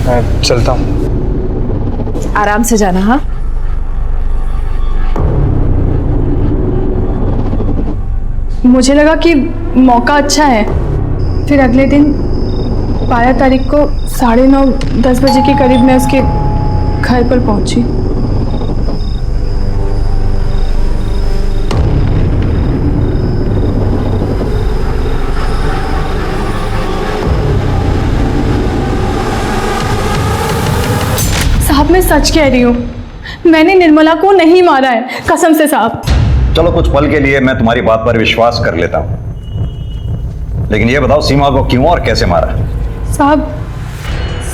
मैं चलता हूँ। आराम से जाना। हाँ, मुझे लगा कि मौका अच्छा है, फिर अगले दिन 12 तारीख को 9:30-10 बजे के करीब मैं उसके घर पर पहुंची। साहब, मैं सच कह रही हूँ, मैंने निर्मला को नहीं मारा है, कसम से साहब। चलो, कुछ पल के लिए मैं तुम्हारी बात पर विश्वास कर लेता हूं, लेकिन ये बताओ सीमा को क्यों और कैसे मारा? साहब,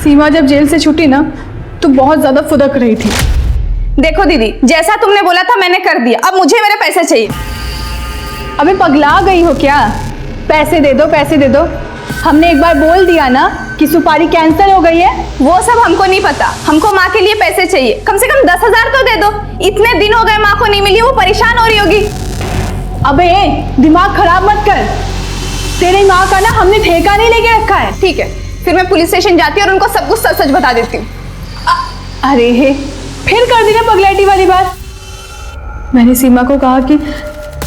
सीमा जब जेल से छूटी ना तो बहुत ज्यादा फुदक रही थी। देखो दीदी, जैसा तुमने बोला था मैंने कर दिया, अब मुझे मेरे पैसे चाहिए। अबे पगला गई हो क्या? पैसे दे दो, पैसे दे दो। हमने एक बार बोल दिया ना कि सुपारी कैंसिल हो गई है। वो सब हमको नहीं पता, हमको माँ के लिए पैसे चाहिए। कम से कम 10,000 तो दे दो। इतने दिन हो गए माँ को नहीं मिली, वो परेशान हो रही होगी। अबे दिमाग खराब मत कर, तेरी माँ का ना हमने ठेका नहीं लेके रखा है। ठीक है, फिर मैं पुलिस स्टेशन जाती हूँ और उनको सब कुछ सच सच बता देती हूँ। अरे हे, फिर कर दी ना पगलैटी वाली बात। मैंने सीमा को कहा कि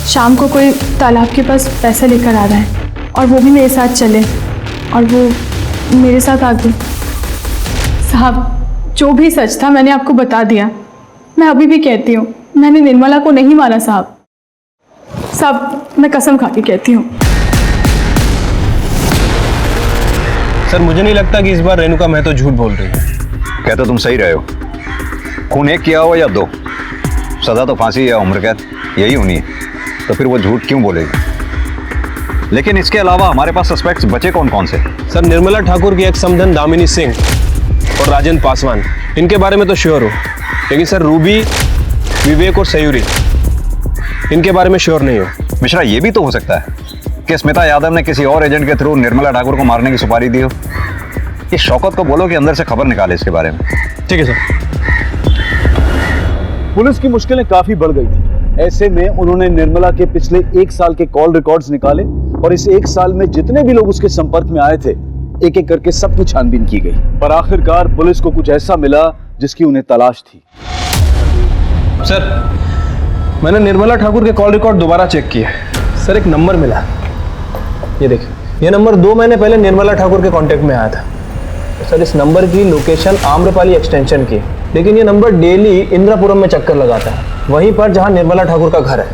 शाम को कोई तालाब के पास पैसा लेकर आ रहा है और वो भी मेरे साथ चले, और वो मेरे साथ आ गई। साहब, जो भी सच था मैंने आपको बता दिया। मैं अभी भी कहती हूँ, मैंने निर्मला को नहीं मारा साहब। साहब, मैं कसम खा के कहती हूँ। सर मुझे नहीं लगता कि इस बार रेणुका महतो झूठ बोल रही है। कहते तुम सही रहे हो। खून एक किया हो या दो, सजा तो फांसी या उम्र कैद यही होनी है, तो फिर वो झूठ क्यों बोलेगी? लेकिन इसके अलावा हमारे पास सस्पेक्ट्स बचे कौन कौन से? सर निर्मला ठाकुर की एक समधन दामिनी सिंह और राजेंद्र पासवान, इनके बारे में तो श्योर हो, लेकिन सर रूबी, विवेक और सयूरी, इनके बारे में श्योर नहीं हो। मिश्रा, ये भी तो हो सकता है कि स्मिता यादव ने किसी और एजेंट के थ्रू निर्मला ठाकुर को मारने की सुपारी दी हो। ये शौकत को बोलो कि अंदर से खबर निकाले इसके बारे में। ठीक है सर। पुलिस की मुश्किलें काफी बढ़ गई थी। ऐसे में उन्होंने निर्मला के पिछले 1 साल के कॉल रिकॉर्ड्स निकाले और इस 1 साल में जितने भी लोग उसके संपर्क में आए थे, एक एक करके सबकी छानबीन की गई। पर आखिरकार पुलिस को कुछ ऐसा मिला जिसकी उन्हें तलाश थी। सर मैंने निर्मला ठाकुर के कॉल रिकॉर्ड दोबारा चेक किए। सर एक नंबर मिला, ये देखिए, ये नंबर 2 महीने पहले निर्मला ठाकुर के कांटेक्ट में आया था। सर इस नंबर की लोकेशन आम्रपाली एक्सटेंशन की, लेकिन ये नंबर डेली इंद्रापुरम में चक्कर लगाता है, वहीं पर जहां निर्मला ठाकुर का घर है।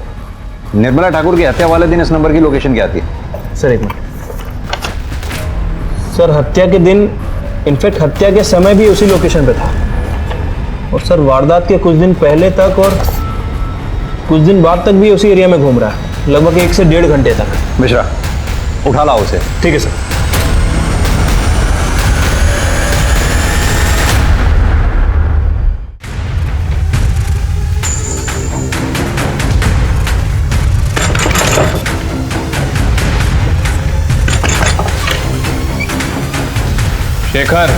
निर्मला ठाकुर की हत्या वाले दिन इस नंबर की लोकेशन क्या थी? सर एक मिनट। सर हत्या के दिन, इनफैक्ट हत्या के समय भी उसी लोकेशन पे था, और सर वारदात के कुछ दिन पहले तक और कुछ दिन बाद तक भी उसी एरिया में घूम रहा है, लगभग 1 से 1.5 घंटे तक। मिश्रा, उठा लाओ उसे। ठीक है सर। शेखर,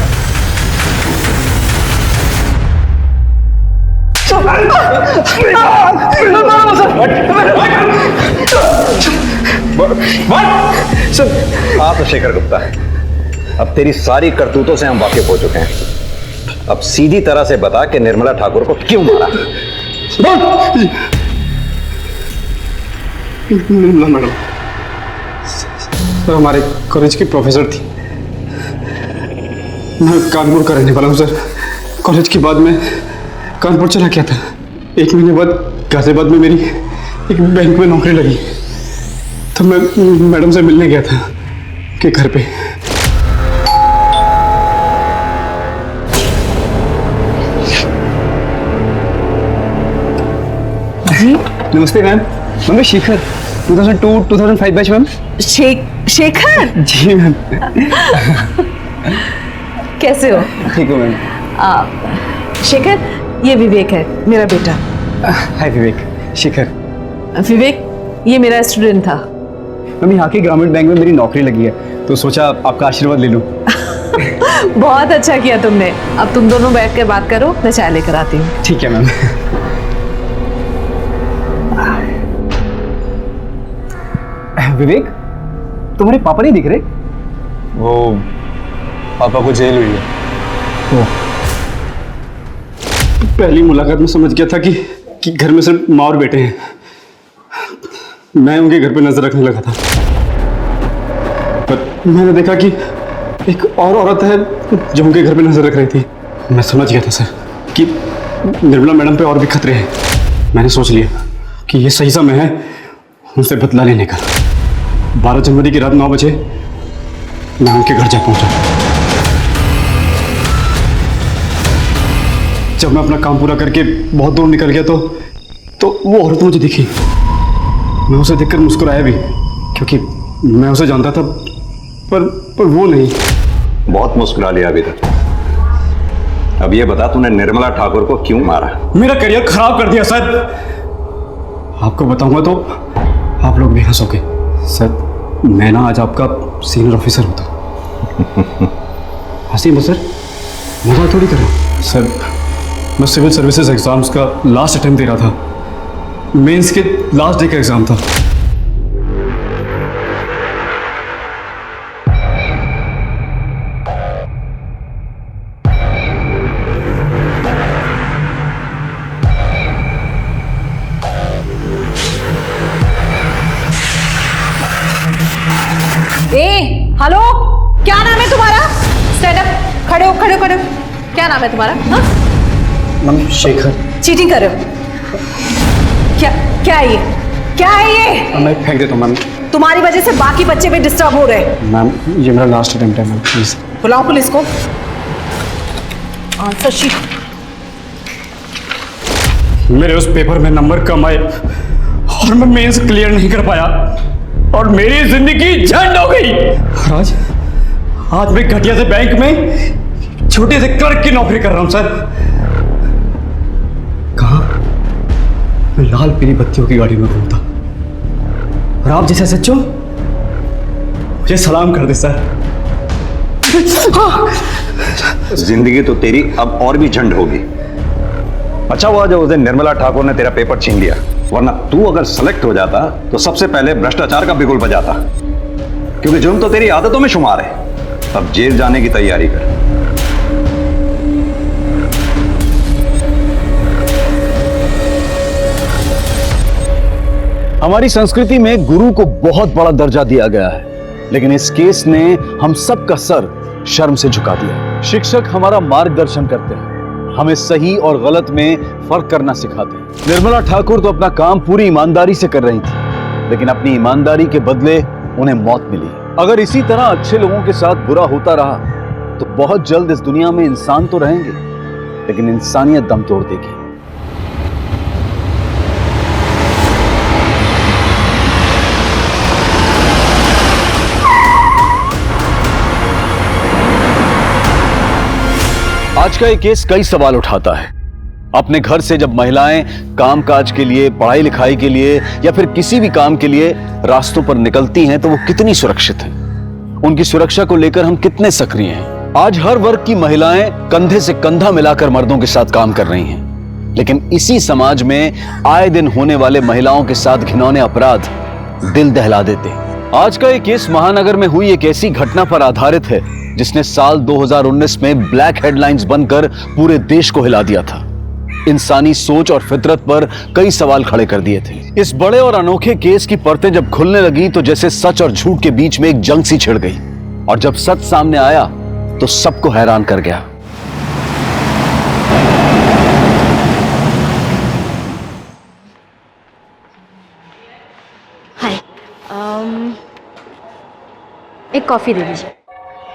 आप तो शेखर गुप्ता है। अब तेरी सारी करतूतों से हम वाकिफ हो चुके हैं। अब सीधी तरह से बता कि निर्मला ठाकुर को क्यों मारा? निर्मला मैडम सर हमारे कॉलेज की प्रोफेसर थी। मैं कानपुर का रहने वाला हूँ सर। कॉलेज के बाद मैं कानपुर चला गया था। 1 महीने बाद गाजियाबाद में मेरी एक बैंक में नौकरी लगी, तो मैं मैडम से मिलने गया था के घर पे। जी नमस्ते मैम। मैं Shekhar, 2002-2005 batch ma'am. Shekhar ji ma'am. कैसे हो? ठीक हो मैम। शेखर, ये विवेक है, मेरा बेटा। हाय विवेक। शेखर। विवेक, ये मेरा स्टूडेंट था। मैम यहाँ के ग्रामीण बैंक में मेरी नौकरी लगी है, तो सोचा आपका आशीर्वाद ले लूं। बहुत अच्छा किया तुमने। अब तुम दोनों बैठ कर बात करो, मैं चाय लेकर आती हूँ। ठीक है मैम। विवेक, तुम्हारे पापा नहीं दिख रहे? वो पापा को जेल हुई है। पहली मुलाकात में समझ गया था कि घर में सिर्फ माँ और बेटे हैं। मैं उनके घर पे नजर रखने लगा था, पर मैंने देखा कि एक और औरत है जो उनके घर पे नजर रख रही थी। मैं समझ गया था सर कि निर्मला मैडम पे और भी खतरे हैं। मैंने सोच लिया कि ये सही समय है उनसे बदला लेने का। 12 जनवरी की रात 9 बजे मैं उनके घर जा पहुंचा। जब मैं अपना काम पूरा करके बहुत दूर निकल गया तो वो औरत मुझे दिखी। मैं उसे देखकर मुस्कुराया भी, क्योंकि मैं उसे जानता था, पर वो नहीं। बहुत मुस्कुरा लिया अभी तक। अब ये बता, तूने निर्मला ठाकुर को क्यों मारा? मेरा करियर खराब कर दिया सर। आपको बताऊंगा तो आप लोग भी हंसोगे सर। मैं ना आज आपका सीनियर ऑफिसर होता। हंसी मत सर, मजाक थोड़ी कर रहा हूं सर। मैं सिविल सर्विसेज एग्जाम्स का लास्ट अटेम्प्ट दे रहा था। मेंस के लास्ट डे का एग्जाम था। हेलो, क्या नाम है तुम्हारा? स्टैंड अप, खड़े हो खड़े हो खड़े हो। क्या नाम है तुम्हारा? हाँ? मैम शेखर। चीटिंग कर रहे हो? क्या क्या है ये? क्या है ये? मैं फेंक देता हूँ मैम। तुम्हारी वजह से बाकी बच्चे भी डिस्टर्ब हो रहे हैं। मैम ये मेरा लास्ट अटेम्प्ट है मैम, प्लीज। बुलाओ पुलिस को। Answer sheet. मेरे उस पेपर में नंबर कम आए और मैं मेंस क्लियर नहीं कर पाया और मेरी जिंदगी झंड हो गई। आज मैं घटिया से बैंक में छोटे से क्लर्क की नौकरी कर रहा हूं सर। कहा मैं लाल पीली बत्तियों की गाड़ी में घूमता और आप जैसे सच्चो मुझे सलाम कर दे सर। जिंदगी तो तेरी अब और भी झंड होगी। अच्छा हुआ जो उस दिन निर्मला ठाकुर ने तेरा पेपर छीन लिया, वरना तू अगर सेलेक्ट हो जाता तो सबसे पहले भ्रष्टाचार का बिगुल बजाता, क्योंकि जुर्म तो तेरी आदतों में शुमार है। अब जेल जाने की तैयारी कर। हमारी संस्कृति में गुरु को बहुत बड़ा दर्जा दिया गया है, लेकिन इस केस ने हम सबका सर शर्म से झुका दिया। शिक्षक हमारा मार्गदर्शन करते हैं, हमें सही और गलत में फर्क करना सिखाते हैं। निर्मला ठाकुर तो अपना काम पूरी ईमानदारी से कर रही थी, लेकिन अपनी ईमानदारी के बदले उन्हें मौत मिली। अगर इसी तरह अच्छे लोगों के साथ बुरा होता रहा तो बहुत जल्द इस दुनिया में इंसान तो रहेंगे, लेकिन इंसानियत दम तोड़ देगी। आज का ये केस कई सवाल उठाता है। अपने घर से जब महिलाएं कामकाज के लिए, पढ़ाई लिखाई के लिए या फिर किसी भी काम के लिए रास्तों पर निकलती हैं तो वो कितनी सुरक्षित हैं? उनकी सुरक्षा को लेकर हम कितने सक्रिय हैं? आज हर वर्ग की महिलाएं कंधे से कंधा मिलाकर मर्दों के साथ काम कर रही हैं, लेकिन इसी समाज में आए दिन होने वाले महिलाओं के साथ घिनौने अपराध दिल दहला देते हैं। आज का ये केस महानगर में हुई एक ऐसी घटना पर आधारित है जिसने साल 2019 में ब्लैक हेडलाइंस बनकर पूरे देश को हिला दिया था। इंसानी सोच और फितरत पर कई सवाल खड़े कर दिए थे। इस बड़े और अनोखे केस की परतें जब खुलने लगी तो जैसे सच और झूठ के बीच में एक जंग सी छिड़ गई, और जब सच सामने आया तो सबको हैरान कर गया। हाय, एक कॉफी दे दीजिए।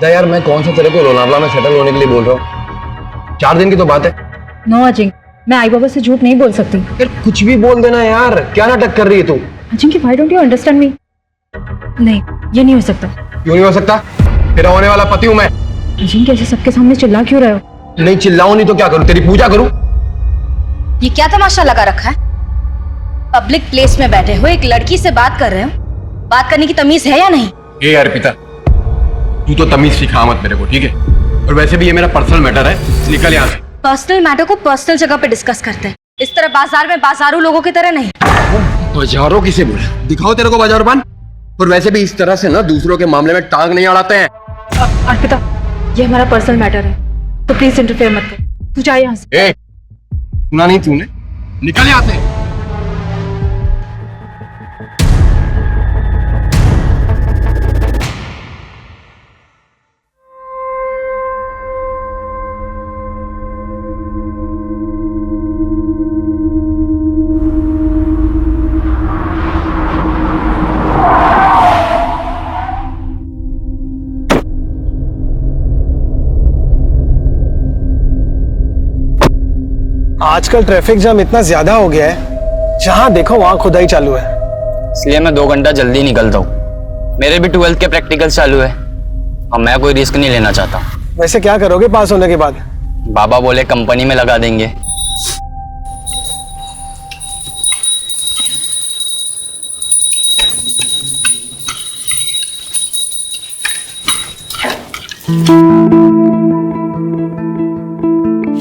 यार मैं कौन सा तेरे को लोनावला में सेटल होने के लिए बोल रहा हूँ, 4 दिन की तो बात है। नो अजिंक, मैं आई बाबा से झूठ नहीं बोल सकती। यार कुछ भी बोल देना यार, क्या नाटक कर रही है तू? Ajinkya, why don't you understand me? नहीं, ये नहीं हो सकता। क्यों नहीं हो सकता? तेरा होने वाला पति हूँ मैं। अजिंक्य, ऐसे सबके सामने चिल्ला क्यों रहे हो? नहीं चिल्लाऊं नहीं तो क्या करूँ? तेरी पूजा करूँ? ये क्या तमाशा लगा रखा है? पब्लिक प्लेस में बैठे हो, एक लड़की से बात कर रहे हो, बात करने की तमीज है या नहीं? ए अर्पिता, तू तो तमीज सिखा मत मेरे को, ठीक है? और वैसे भी ये मेरा पर्सनल मैटर है, निकल यहाँ से। पर्सनल मैटर को पर्सनल जगह पे डिस्कस करते हैं, इस तरह बाजार में बाजारू लोगों की तरह नहीं। बाजारों किसे बोला? दिखाओ तेरे को बाजार बन। और वैसे भी इस तरह से ना दूसरों के मामले में टांग नहीं अड़ाते हैं। अर्पिता, ये हमारा पर्सनल मैटर है, तो प्लीज इंटरफेयर मत कर। तू जा यहाँ से। सुना नहीं तूने? निकल यहाँ से। आजकल ट्रैफिक जाम इतना ज्यादा हो गया है, जहां देखो वहां खुदाई चालू है। इसलिए मैं 2 घंटा जल्दी निकलता हूँ। मेरे भी 12th के प्रैक्टिकल चालू है और मैं कोई रिस्क नहीं लेना चाहता। वैसे क्या करोगे पास होने के बाद? बाबा बोले कंपनी में लगा देंगे।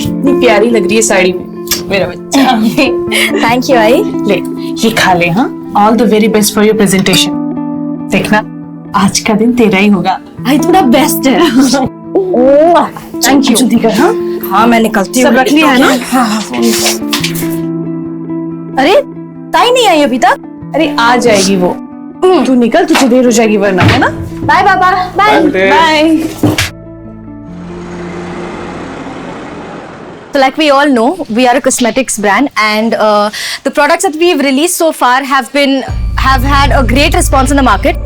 इतनी प्यारी लग रही है साड़ी में मेरा बच्चा। थैंक यू आई। ले ये खा ले। हाँ, all the very best for your presentation. देखना आज का दिन तेरा ही होगा। आई थोड़ा बेस्ट है। Thank you. जल्दी कर। हाँ हाँ, मैं निकलती हूँ। सब रख लिया है ना? हाँ। अरे ताई नहीं आई अभी तक? अरे आ जाएगी वो, तू निकल, तुझे देर हो जाएगी वरना, है ना? बाय बाबा। Bye bye. So like we all know, we are a cosmetics brand, and the products that we've released so far have had a great response in the market.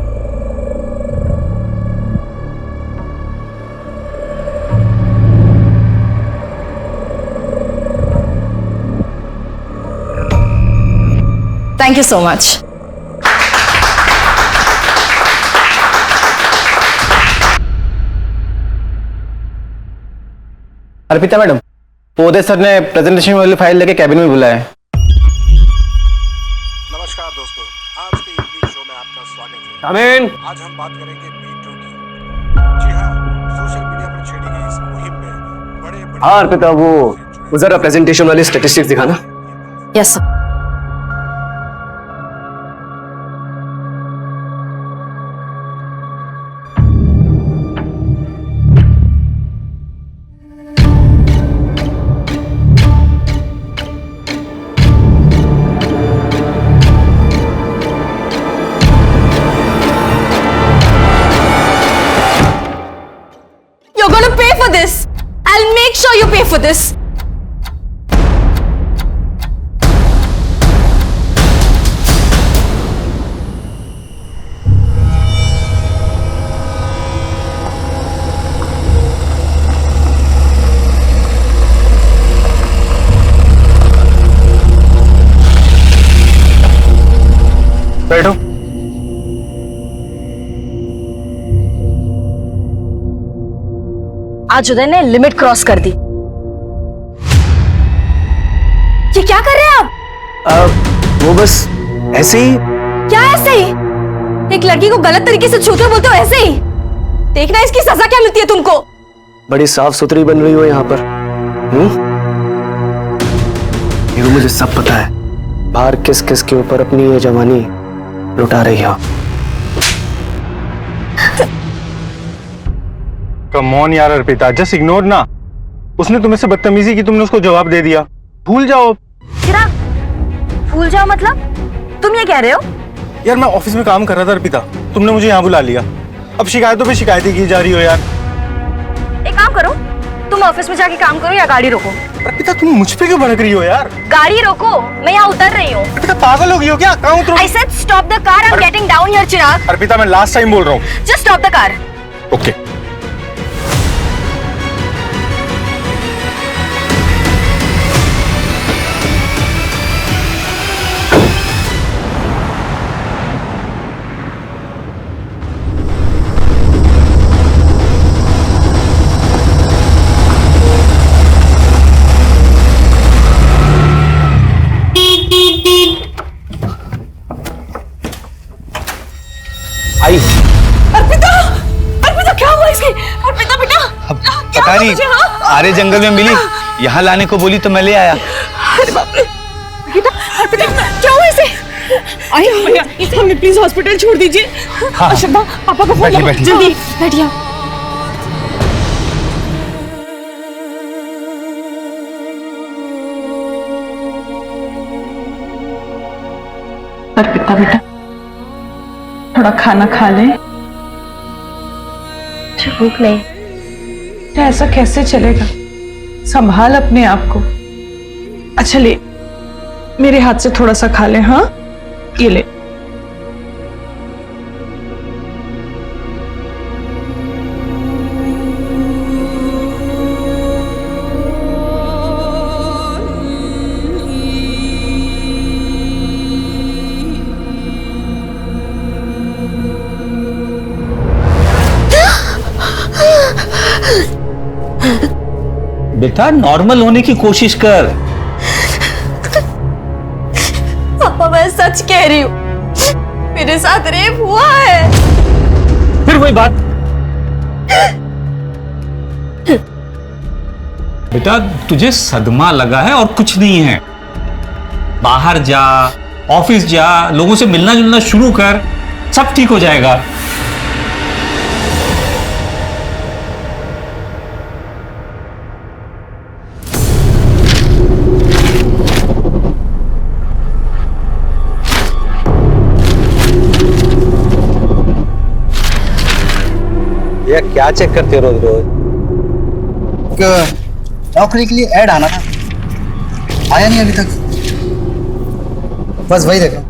Thank you so much. Arpita madam, पोदे sir ने presentation वाली file लेके cabin में बुलाया है। नमस्कार दोस्तों, आज के इवनिंग शो में आपका स्वागत है। आमीन। आज हम बात करेंगे मीटू की। जी हाँ, सोशल मीडिया पर छेड़ी गई इस मुहिम में बड़े हाँ अर्पिता, वो जरा प्रेजेंटेशन वाली स्टैटिस्टिक्स दिखाना। Yes sir. You're gonna pay for this. I'll make sure you pay for this. बैठो। आज उदय ने लिमिट क्रॉस कर दी। ये क्या कर रहे हैं आप? वो बस ऐसे ही। क्या ऐसे ही? एक लड़की को गलत तरीके से छूते बोलते हो ऐसे ही? देखना इसकी सजा क्या मिलती है तुमको। बड़ी साफ सुथरी बन रही हो यहाँ पर। ये मुझे सब पता है, बाहर किस किस के ऊपर अपनी ये जवानी लुटा रही हो। कम ऑन यार अर्पिता, जस्ट इग्नोर ना। उसने तुम्हें से बदतमीजी की, तुमने उसको जवाब दे दिया। भूल जाओ। भूल जाओ मतलब? तुम ये कह रहे हो? यार मैं ऑफिस में काम कर रहा था अर्पिता, तुमने मुझे यहाँ बुला लिया। अब शिकायतों पे शिकायतें की जा रही हो यार। एक काम करो, तुम ऑफिस में जाके काम करो या गाड़ी रोको। अर्पिता तुम मुझ पे क्यों भड़क रही हो यार? गाड़ी रोको, मैं यहाँ उतर रही हूँ। अर्पिता पागल हो गई हो क्या? कहाँ उतरूं? I said stop the car, I'm getting down here, चिराग। अर्पिता मैं लास्ट टाइम बोल रहा हूँ। Just stop the car. Okay. I. Arpita, Arpita क्या हुआ इसकी? अर्पिता बेटा, पता नहीं, आरे जंगल में मिली, यहाँ लाने को बोली तो मैं ले आया। अरे बाप रे। अर्पिता, अर्पिता क्या हुआ इसे? आई भैया, इसे हमें प्लीज हॉस्पिटल छोड़ दीजिए। हाँ। अशोका, पापा को फोन लगाओ जल्दी। बैठिए। अर्पिता बेटा, थोड़ा खाना खा ले। भूख नहीं। तो ऐसा कैसे चलेगा? संभाल अपने आप को। अच्छा ले, मेरे हाथ से थोड़ा सा खा ले। हाँ, ये ले। बेटा नॉर्मल होने की कोशिश कर। पापा मैं सच कह रही हूँ, मेरे साथ रेप हुआ है। फिर वही बात। बेटा तुझे सदमा लगा है और कुछ नहीं है। बाहर जा, ऑफिस जा, लोगों से मिलना जुलना शुरू कर, सब ठीक हो जाएगा। क्या चेक करते हो रोज रोज? नौकरी के लिए ऐड आना था, आया नहीं अभी तक। बस वही देखो।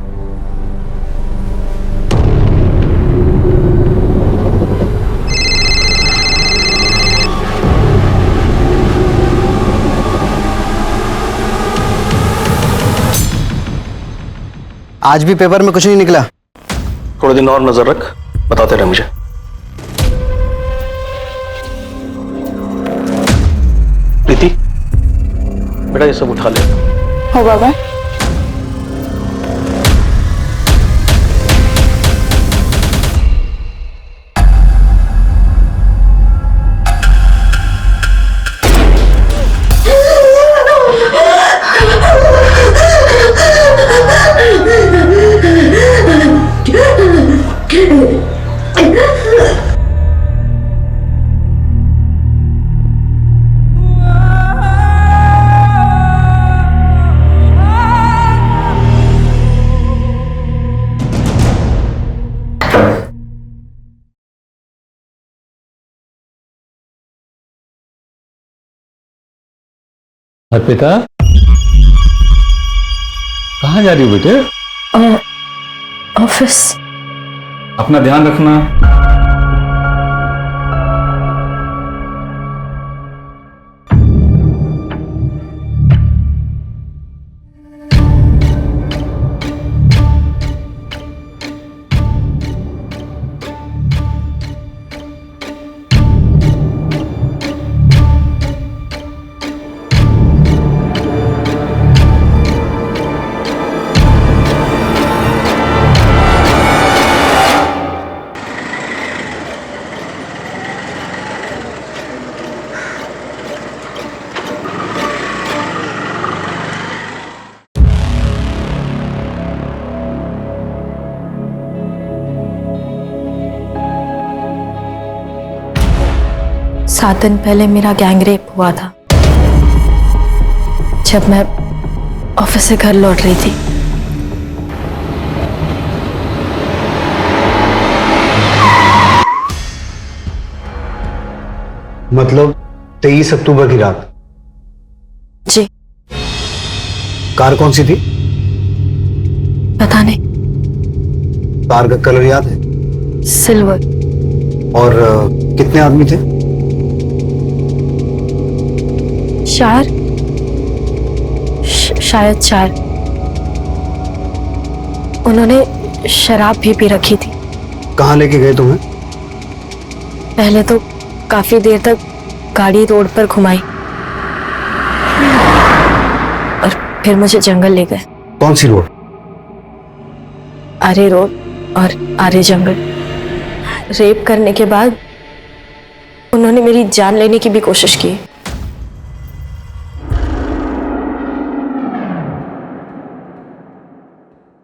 आज भी पेपर में कुछ नहीं निकला। थोड़े दिन और नजर रख, बताते रहे मुझे। प्रीति, बेटा ये सब उठा ले। हो बाबा। अर्पिता, कहाँ जा रही हो बेटे? ऑफिस। अपना ध्यान रखना। सात दिन पहले मेरा गैंगरेप हुआ था, जब मैं ऑफिस से घर लौट रही थी। मतलब 23 अक्टूबर की रात? जी। कार कौन सी थी? पता नहीं। कार का कलर याद है? सिल्वर। और कितने आदमी थे? शायद 4। उन्होंने शराब भी पी रखी थी। कहाँ लेके गए तुम्हें? पहले तो काफी देर तक गाड़ी रोड पर घुमाई और फिर मुझे जंगल ले गए। कौन सी रोड? आरे रोड और आरे जंगल। रेप करने के बाद उन्होंने मेरी जान लेने की भी कोशिश की।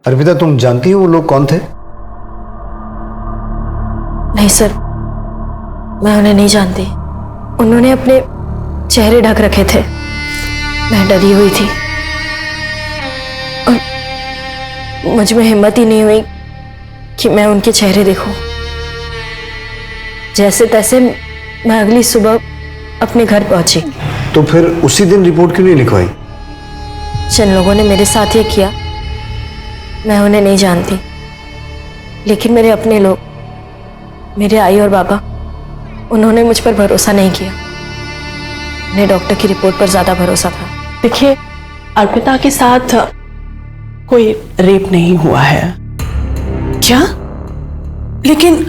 अर्पिता, तुम जानती हो वो लोग कौन थे? नहीं सर, मैं उन्हें नहीं जानती। उन्होंने अपने चेहरे ढक रखे थे। मैं डरी हुई थी और मुझ में हिम्मत ही नहीं हुई कि मैं उनके चेहरे देखूं। जैसे तैसे मैं अगली सुबह अपने घर पहुंची। तो फिर उसी दिन रिपोर्ट क्यों नहीं लिखवाई? जिन लोगों ने मेरे साथ ये किया, मैं उन्हें नहीं जानती, लेकिन मेरे अपने लोग, मेरे आई और बाबा, उन्होंने मुझ पर भरोसा नहीं किया। उन्हें डॉक्टर की रिपोर्ट पर ज्यादा भरोसा था। देखिए, अर्पिता के साथ कोई रेप नहीं हुआ है। क्या? लेकिन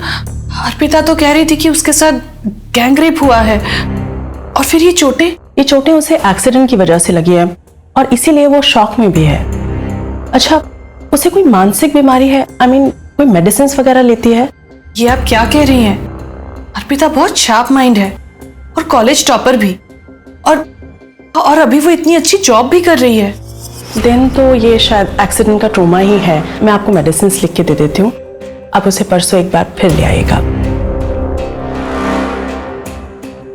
अर्पिता तो कह रही थी कि उसके साथ गैंगरेप हुआ है। और फिर ये चोटें उसे एक्सीडेंट की वजह से लगी है और इसीलिए वो शॉक में भी है। अच्छा, उसे कोई मानसिक बीमारी है? कोई मेडिसिन वगैरह लेती है? ये आप क्या कह रही हैं? अर्पिता बहुत शार्प माइंड है और कॉलेज टॉपर भी, और अभी वो इतनी अच्छी जॉब भी कर रही है। दिन तो ये शायद एक्सीडेंट का ट्रोमा ही है। मैं आपको मेडिसिन लिख के दे देती हूँ, आप उसे परसों एक बार फिर ले आइएगा।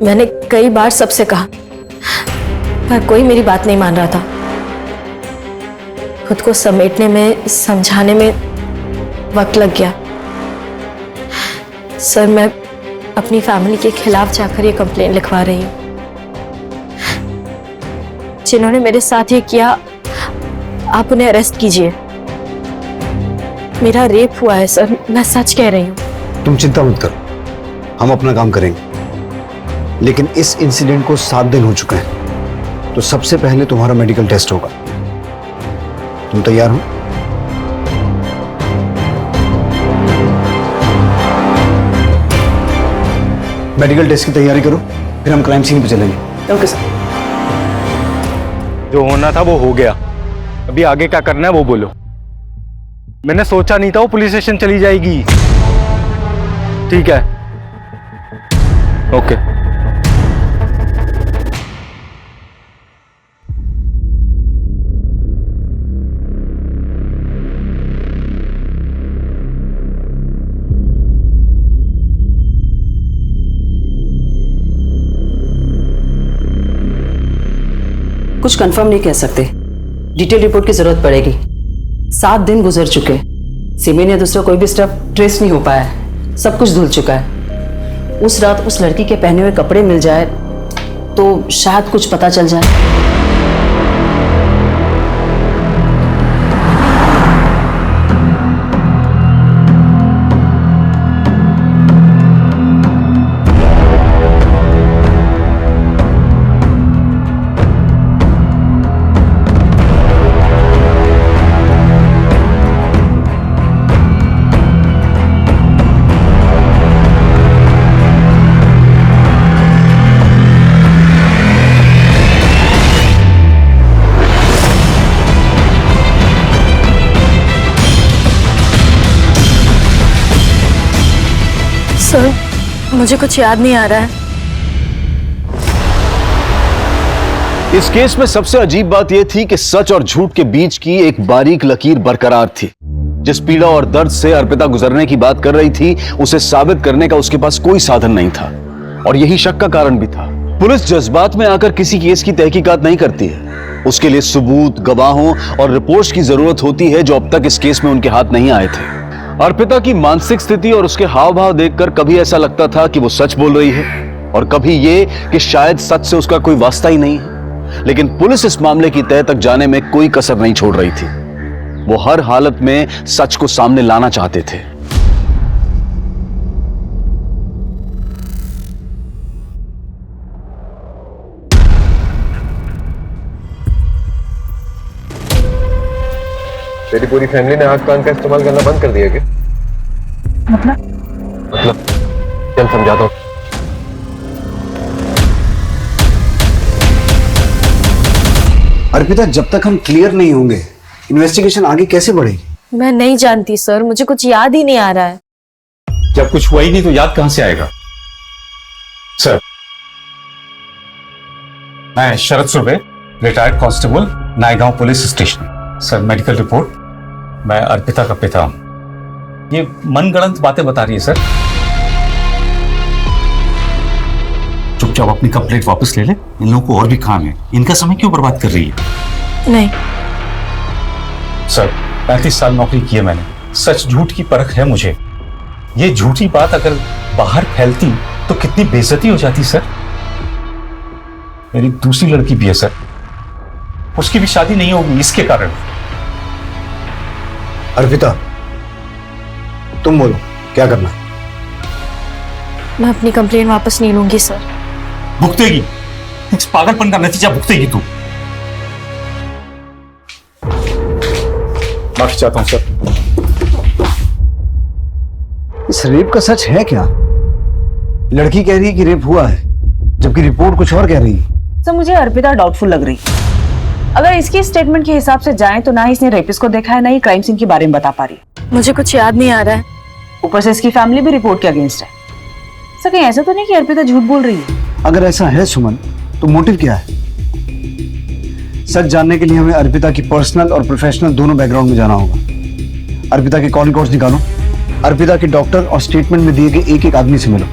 मैंने कई बार सबसे कहा, पर कोई मेरी बात नहीं मान रहा था। खुद को समेटने में, समझाने में वक्त लग गया। सर, मैं अपनी फैमिली के खिलाफ जाकर ये कंप्लेंट लिखवा रही हूँ। जिन्होंने मेरे साथ ये किया, आप उन्हें अरेस्ट कीजिए। मेरा रेप हुआ है सर, मैं सच कह रही हूँ। तुम चिंता मत करो, हम अपना काम करेंगे। लेकिन इस इंसिडेंट को 7 दिन हो चुके हैं, तो सबसे पहले तुम्हारा मेडिकल टेस्ट होगा। तुम तैयार हो? मेडिकल टेस्ट की तैयारी करो, फिर हम क्राइम सीन पे चलेंगे। Okay sir. जो होना था वो हो गया, अभी आगे क्या करना है वो बोलो। मैंने सोचा नहीं था वो पुलिस स्टेशन चली जाएगी। ठीक है, ओके। कुछ कंफर्म नहीं कह सकते, डिटेल रिपोर्ट की जरूरत पड़ेगी। 7 दिन गुजर चुके, सिमी या दूसरा कोई भी स्टफ ट्रेस नहीं हो पाया है, सब कुछ धुल चुका है। उस रात उस लड़की के पहने हुए कपड़े मिल जाए तो शायद कुछ पता चल जाए। सर, मुझे कुछ याद नहीं आ रहा है। इस केस में सबसे अजीब बात यह थी कि सच और झूठ के बीच की एक बारीक लकीर बरकरार थी। जिस पीड़ा और दर्द से अर्पिता गुजरने की बात कर रही थी, उसे साबित करने का उसके पास कोई साधन नहीं था, और यही शक का कारण भी था। पुलिस जज्बात में आकर किसी केस की तहकीकात नहीं करती है, उसके लिए सबूत, गवाहों और रिपोर्ट्स की जरूरत होती है, जो अब तक इस केस में उनके हाथ नहीं आए थे। अर्पिता की मानसिक स्थिति और उसके हाव भाव देखकर कभी ऐसा लगता था कि वो सच बोल रही है, और कभी ये कि शायद सच से उसका कोई वास्ता ही नहीं है। लेकिन पुलिस इस मामले की तह तक जाने में कोई कसर नहीं छोड़ रही थी। वो हर हालत में सच को सामने लाना चाहते थे। तेरी पूरी फैमिली ने आग कान का इस्तेमाल करना बंद कर दिया क्या? मतलब चल समझाता हूं। अर्पिता, जब तक हम क्लियर नहीं होंगे, इन्वेस्टिगेशन आगे कैसे बढ़ेगी? मैं नहीं जानती सर, मुझे कुछ याद ही नहीं आ रहा है। जब कुछ हुआ ही नहीं तो याद कहां से आएगा? सर, मैं Sharad Subhe, retired constable, Naigaon police station. Sir, medical report. मैं अर्पिता का पिता हूं। ये मनगढ़ंत बातें बता रही है सर। चुपचाप अपनी कंप्लेंट वापस ले ले, इन लोगों को और भी काम है। इनका समय क्यों बर्बाद कर रही है? नहीं सर, 35 साल नौकरी की है मैंने, सच झूठ की परख है मुझे। ये झूठी बात अगर बाहर फैलती तो कितनी बेइज्जती हो जाती सर। मेरी दूसरी लड़की भी है सर, उसकी भी शादी नहीं होगी इसके कारण। अर्पिता, तुम बोलो क्या करना है? मैं अपनी कंप्लेंट वापस नहीं लूंगी सर। भुगतेगी, इस पागलपन का नतीजा भुगतेगी तू। माफी चाहता हूं सर। इस रेप का सच है क्या? लड़की कह रही है कि रेप हुआ है, जबकि रिपोर्ट कुछ और कह रही है। सर, मुझे अर्पिता डाउटफुल लग रही। अगर इसकी स्टेटमेंट के हिसाब से जाएं तो ना ही इसने रेपिस्ट को देखा है, ना ही क्राइम सीन के बारे में बता पा रही। मुझे कुछ याद नहीं आ रहा है। ऊपर से इसकी फैमिली भी रिपोर्ट के अगेंस्ट है। सर, कहीं ऐसा तो नहीं कि अर्पिता झूठ बोल रही है? अगर ऐसा है सुमन, तो मोटिव क्या है? सच जानने के लिए हमें अर्पिता की पर्सनल और प्रोफेशनल दोनों बैकग्राउंड में जाना होगा। अर्पिता के कॉल रिकॉर्ड्स निकालो, अर्पिता के डॉक्टर और स्टेटमेंट में दिए गए एक एक आदमी से मिलो,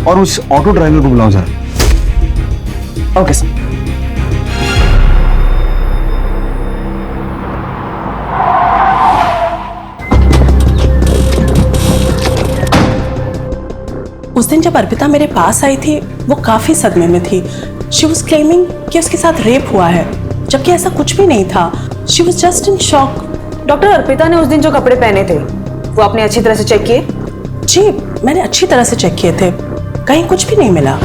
और उस ऑटो ड्राइवर को बुलाओ जरा। Okay sir. उस दिन जब अर्पिता मेरे पास आई थी, वो काफी सदमे में थी। शी वॉज क्लेमिंग कि उसके साथ रेप हुआ है, जबकि ऐसा कुछ भी नहीं था। She was just in shock. Doctor, Arpita ने उस दिन जो कपड़े पहने थे वो आपने अच्छी तरह से चेक किए? जी, मैंने अच्छी तरह से चेक किए थे, कहीं कुछ भी नहीं मिला।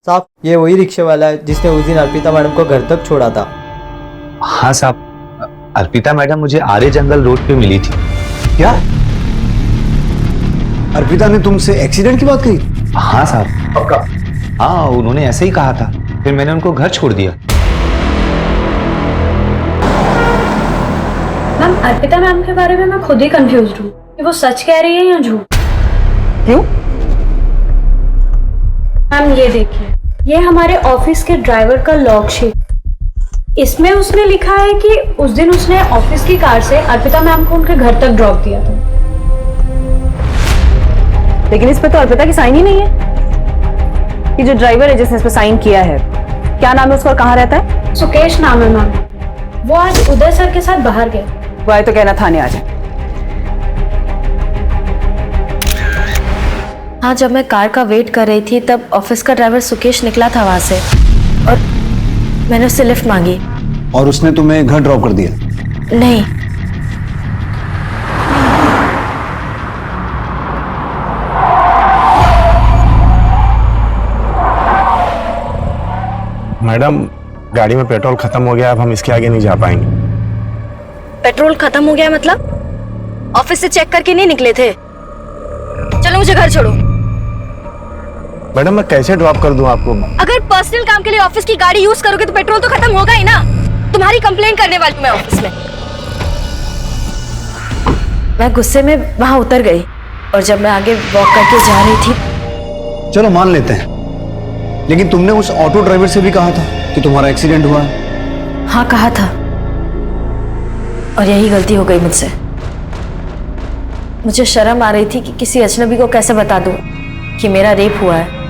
साहब, ये वही रिक्शे वाला है जिसने उस दिन अर्पिता मैडम को घर तक छोड़ा था। हाँ साहब, अर्पिता मैडम मुझे आर्य जंगल रोड पे मिली थी। क्या अर्पिता ने तुमसे एक्सीडेंट की बात कही? हाँ साहब, पक्का। हाँ, उन्होंने ऐसे ही कहा था, फिर मैंने उनको घर छोड़ दिया। मैम, अर्पिता मैम के बारे में मैं खुद ही कंफ्यूज्ड हूँ कि वो सच कह रही है या झूठ। क्यों? मैम ये देखिए, ये हमारे ऑफिस के ड्राइवर का लॉग शीट। इसमें उसने लिखा है कि उस दिन उसने ऑफिस की कार से अर्पिता मैम को उनके घर तक ड्रॉप दिया था। लेकिन इस पे तो अर्पिता की साइन ही नहीं है। ये जो ड्राइवर है जिसने इस पे साइन किया है, क्या नाम है उसका और कहाँ रहता है? सुकेश नाम है मैम। वो आज उदय सर के साथ बाहर गए। वो आए तो कहना थाने आ जाए। हाँ, जब मैं कार का वेट कर रही थी तब ऑफिस का ड्राइवर सुकेश निकला था वहां से और मैंने उससे लिफ्ट मांगी। और उसने तुम्हें घर ड्रॉप कर दिया? नहीं। मैडम, गाड़ी में पेट्रोल खत्म हो गया, अब हम इसके आगे नहीं जा पाएंगे। पेट्रोल खत्म हो गया मतलब? ऑफिस से चेक करके नहीं निकले थे? चलो मुझे घर छोड़ो। मैडम, मैं कैसे ड्रॉप कर दूं आपको? अगर पर्सनल काम के लिए ऑफिस की गाड़ी यूज करोगे तो पेट्रोल तो खत्म होगा ही ना। तुम्हारी कंप्लेंट करने वाली मैं ऑफिस में। मैं गुस्से में वहां उतर गई और जब मैं आगे वॉक करके जा रही थी। चलो मान लेते हैं, लेकिन तुमने उस ऑटो ड्राइवर से भी कहा था कि तुम्हारा एक्सीडेंट हुआ है। हाँ, कहा था, और यही गलती हो गई मुझसे। मुझे शर्म आ रही थी कि किसी अजनबी को कैसे बता दूं कि मेरा रेप हुआ है।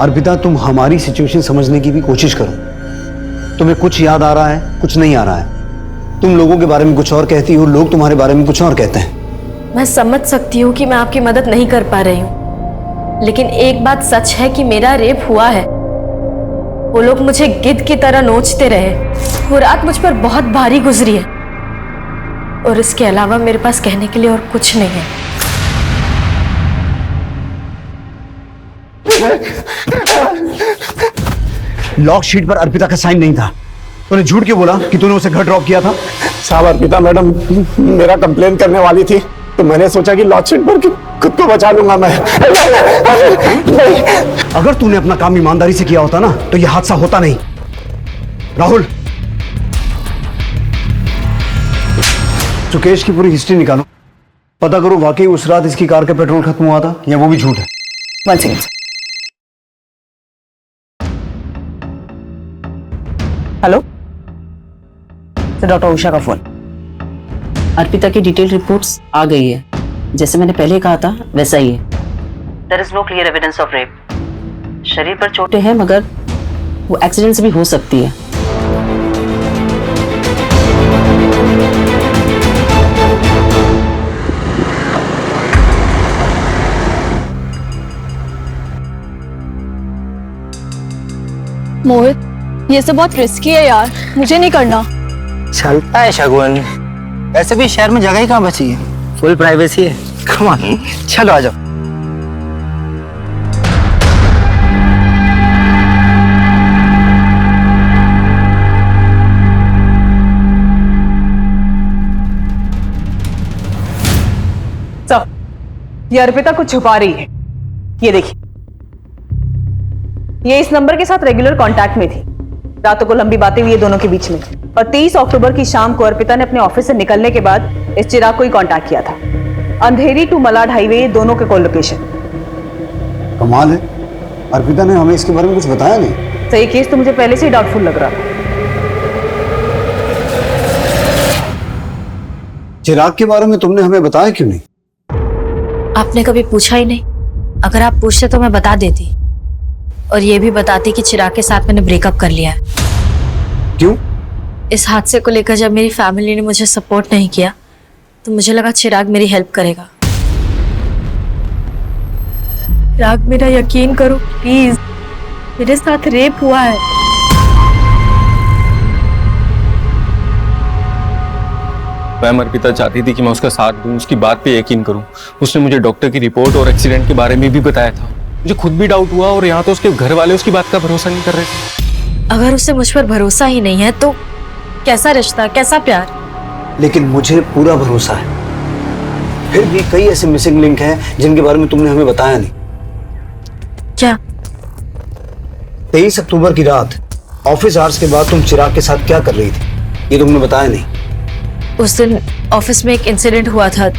अर्पिता, तुम हमारी सिचुएशन समझने की भी कोशिश करो। तुम्हें कुछ याद आ रहा है, कुछ नहीं आ रहा है। तुम लोगों के बारे में कुछ और कहती हो, लोग तुम्हारे बारे में कुछ और कहते हैं। मैं समझ सकती हूँ कि मैं आपकी मदद नहीं कर पा रही हूँ, लेकिन एक बात सच है कि मेरा रेप हुआ है। वो लोग मुझे गिद्ध की तरह नोचते रहे। वो रात मुझ पर बहुत भारी गुजरी है और इसके अलावा मेरे पास कहने के लिए और कुछ नहीं है। लॉक शीट पर अर्पिता का साइन नहीं था। तूने झूठ क्यों बोला कि तूने उसे घर ड्रॉप किया था? साहब, अर्पिता मैडम मेरा कंप्लेन करने वाली थी, तो मैंने सोचा कि लॉक शीट पर खुद को बचा लूंगा मैं। अगर तूने अपना काम ईमानदारी से किया होता ना तो यह हादसा होता नहीं। राहुल, सुकेश की पूरी हिस्ट्री निकालो, पता करो वाकई उस रात इसकी कार का पेट्रोल खत्म हुआ था या वो भी झूठ है। हेलो, डॉक्टर उषा का फोन। अर्पिता की डिटेल रिपोर्ट्स आ गई है। जैसे मैंने पहले कहा था वैसा ही है। There is no clear evidence of rape. शरीर पर चोटें हैं मगर वो एक्सीडेंट से भी हो सकती है। मोहित, ये सब बहुत रिस्की है यार, मुझे नहीं करना। चलता है शगुन, वैसे भी शहर में जगह ही कहाँ बची है, फुल प्राइवेसी है। कम ऑन, चलो आ जाओ। ये अर्पिता कुछ छुपा रही है। ये देखिए, ये इस नंबर के साथ रेगुलर कांटेक्ट में थी। रातों को लंबी बातें हुई दोनों के बीच में, और 23 अक्टूबर की शाम को अर्पिता ने अपने ऑफिस से निकलने के बाद इस चिराग को ही कांटेक्ट किया था। अंधेरी टू मलाड हाईवे, दोनों के कॉल लोकेशन। कमाल है, अर्पिता ने हमें इसके बारे में कुछ बताया नहीं। तो ये केस तो मुझे पहले से ही डाउटफुल लग रहा था। चिराग के बारे में तुमने हमें बताया क्यों नहीं? आपने कभी पूछा ही नहीं। अगर आप पूछते तो मैं बता देती, और ये भी बताती कि चिराग के साथ मैंने ब्रेकअप कर लिया है। क्यों? इस हादसे को लेकर जब मेरी फैमिली ने मुझे सपोर्ट नहीं किया तो मुझे लगा चिराग मेरी हेल्प करेगा। चिराग, मेरा यकीन करो प्लीज, मेरे साथ रेप हुआ है। मैम, अर्पिता चाहती थी कि मैं उसका साथ दूं, उसकी बात पे यकीन करूं। उसने मुझे डॉक्टर की रिपोर्ट और एक्सीडेंट के बारे में भी बताया था। मुझे खुद भी डाउट हुआ और यहाँ तो उसके घर वाले उसकी बात का भरोसा नहीं कर रहे थे। अगर उसे मुझ पर भरोसा ही नहीं है तो कैसा रिश्ता, कैसा प्यार? लेकिन मुझे पूरा भरोसा है। फिर भी कई ऐसे मिसिंग लिंक हैं जिनके बारे में तुमने हमें बताया नहीं। क्या? 23 अक्टूबर की रात ऑफिस आवर्स के बाद तुम चिराग के साथ क्या कर रही थी, ये तुमने बताया नहीं। उस दिन ऑफिस में एक इंसिडेंट हुआ था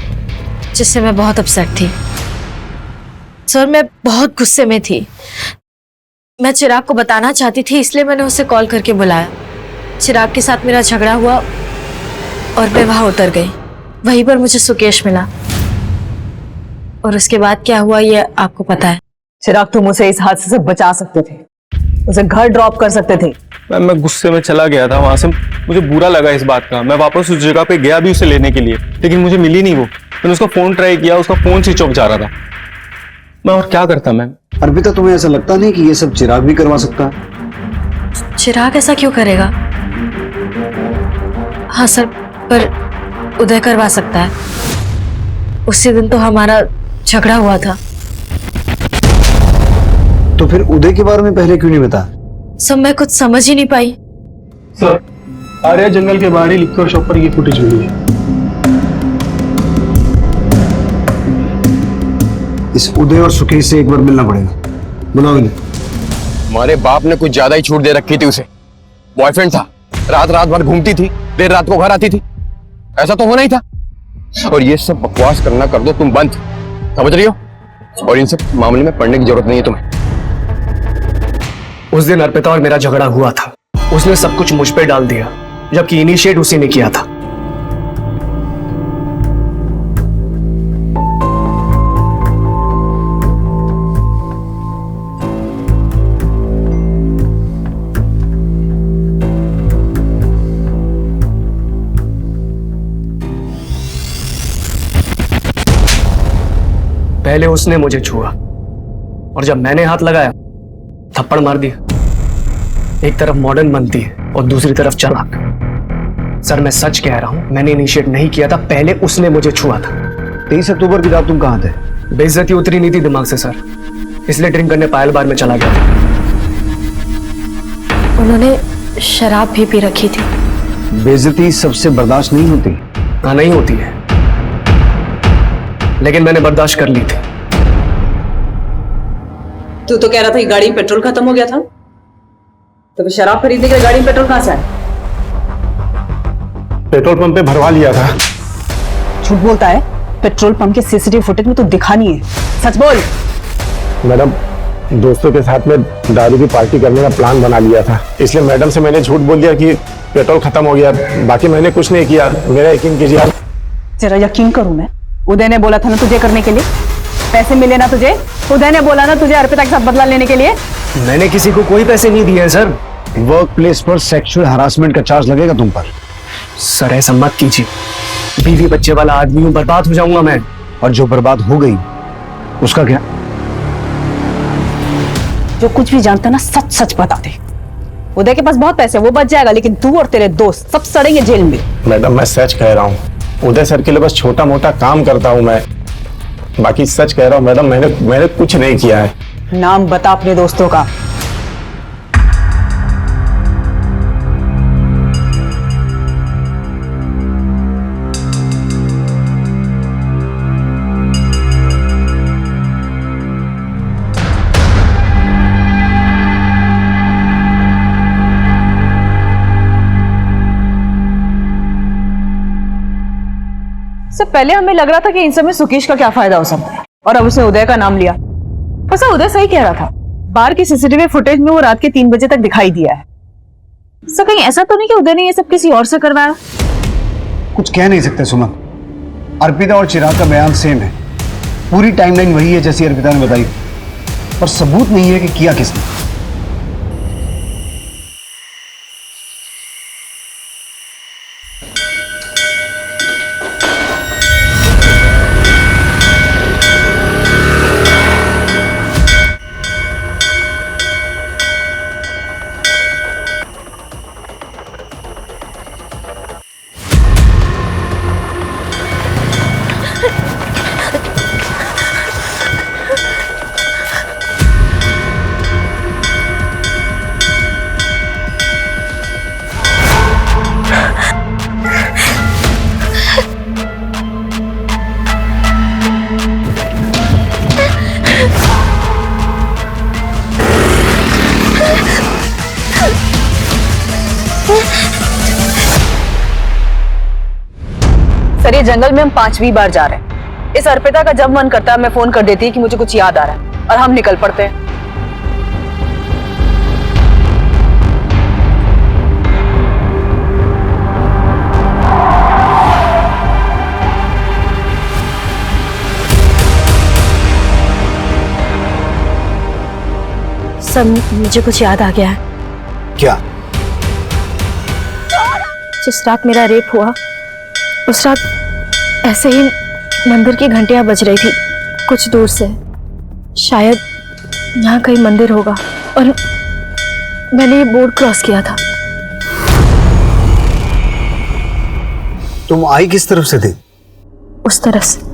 जिससे मैं बहुत अपसेट थी। सर, मैं बहुत गुस्से में थी। मैं चिराग को बताना चाहती थी, इसलिए मैंने उसे कॉल करके बुलाया। चिराग के साथ मेरा झगड़ा हुआ और मैं वहां उतर गई। वहीं पर मुझे सुकेश मिला और उसके बाद क्या हुआ ये आपको पता है। चिराग, तुम उसे इस हादसे से बचा सकते थे, उसे घर ड्रॉप कर सकते थे। मैं गुस्से में चला गया था वहां से। मुझे बुरा लगा इस बात का। मैं वापस उस जगह पे गया भी उसे लेने के लिए, लेकिन मुझे मिली नहीं वो। मैंने उसका फोन ट्राई किया, उसका फोन स्विच ऑफ जा रहा था। मैं और क्या करता मैम? अर्पिता, तुम्हें ऐसा लगता नहीं कि ये सब चिराग भी करवा सकता है? चिराग ऐसा क्यों करेगा? हाँ सर, पर उदय करवा सकता है। उसी दिन तो हमारा झगड़ा हुआ था। तो फिर उदय के बारे में पहले क्यों नहीं बताया? सब मैं कुछ समझ ही नहीं पाई। सर, आर्या जंगल के बाहरी लिक्कर शॉप पर ये फुटेज मिली है। इस उदय और सुकेश से एक बार मिलना पड़ेगा। बुलाओ इन्हें। हमारे बाप ने कुछ ज्यादा ही छूट दे रखी थी उसे। बॉयफ्रेंड था, रात रात भर घूमती थी, देर रात को घर आती थी। ऐसा तो होना ही था। और ये सब बकवास करना कर दो तुम बंद, समझ रही हो? और इन सब मामले में पढ़ने की जरूरत नहीं है तुम्हें। उस दिन अर्पिता और मेरा झगड़ा हुआ था। उसने सब कुछ मुझ पे डाल दिया, जबकि इनिशिएट उसी ने किया था। पहले उसने मुझे छुआ और जब मैंने हाथ लगाया थप्पड़ मार दिया। एक तरफ मॉडर्न बनती है और दूसरी तरफ चालाक। सर, मैं सच कह रहा हूं, मैंने इनिशिएट नहीं किया था, पहले उसने मुझे छुआ था। 23 अक्टूबर की रात तुम कहां थे? बेइज्जती उतरी नहीं थी दिमाग से सर, इसलिए ड्रिंक करने पायल बार में चला गया था। उन्होंने शराब भी पी रखी थी। बेइज्जती सबसे बर्दाश्त नहीं होती। हाँ, नहीं होती है, लेकिन मैंने बर्दाश्त कर ली थी। तू तो कह रहा था कि गाड़ी में पेट्रोल खत्म हो गया था, तो फिर शराब खरीदने के लिए गाड़ी में पेट्रोल कहां से आया? पेट्रोल पंप पे भरवा लिया था। झूठ बोलता है। पेट्रोल पंप के सीसीटीवी फुटेज में तो दिखा नहीं है, सच बोल। मैडम, दोस्तों के साथ में दारू की पार्टी करने का प्लान बना लिया था, इसलिए मैडम से मैंने झूठ बोल दिया कि पेट्रोल खत्म हो गया। बाकी मैंने कुछ नहीं किया, मेरा यकीन कीजिए। तेरा यकीन करूं मैं? उदय ने बोला था ना तुझे करने के लिए, पैसे मिले ना तुझे? उदय ने बोला ना तुझे अर्पिता के साथ बदला लेने के लिए? मैंने किसी को कोई पैसे नहीं दिए हैं सर। वर्क प्लेस पर सेक्सुअल हरासमेंट का चार्ज लगेगा तुम पर। सर, ऐसा मत कीजिए। बीवी बच्चे वाला आदमी हूं, बर्बाद हो जाऊंगा मैं। और जो बर्बाद हो गई उसका क्या? जो कुछ भी जानते ना सच सच बता दे। उदय के पास बहुत पैसे, वो बच जाएगा, लेकिन तू और तेरे दोस्त सब सड़ेंगे जेल में। मैडम, मैं सच कह रहा हूँ, उदय सर के लिए बस छोटा मोटा काम करता हूँ मैं। बाकी सच कह रहा हूँ मैडम, मैंने कुछ नहीं किया है। नाम बता अपने दोस्तों का। पहले हमें लग रहा था कि इन सब में सुकेश का क्या फायदा हो सकता है, और अब उसने उदय का नाम लिया। वैसे उदय सही कह रहा था, बार की सीसीटीवी फुटेज में वो रात के 3 बजे तक दिखाई दिया है। सर, कहीं ऐसा तो नहीं कि उदय ने ये सब किसी और से करवाया? कुछ कह नहीं सकते सुमन। अर्पिता और चिराग का बयान सेम है, पूरी टाइमलाइन वही है जैसी अर्पिता ने बताई, पर सबूत नहीं है कि किया किसने। ये जंगल में हम 5वीं बार जा रहे हैं। इस अर्पिता का जब मन करता है मैं फोन कर देती है कि मुझे कुछ याद आ रहा है और हम निकल पड़ते हैं। सब मुझे कुछ याद आ गया है। क्या? जिस रात मेरा रेप हुआ उस रात ऐसे ही मंदिर की घंटियां बज रही थी कुछ दूर से। शायद यहाँ कहीं मंदिर होगा और मैंने ये बोर्ड क्रॉस किया था। तुम आई किस तरफ से थी? उस तरफ से।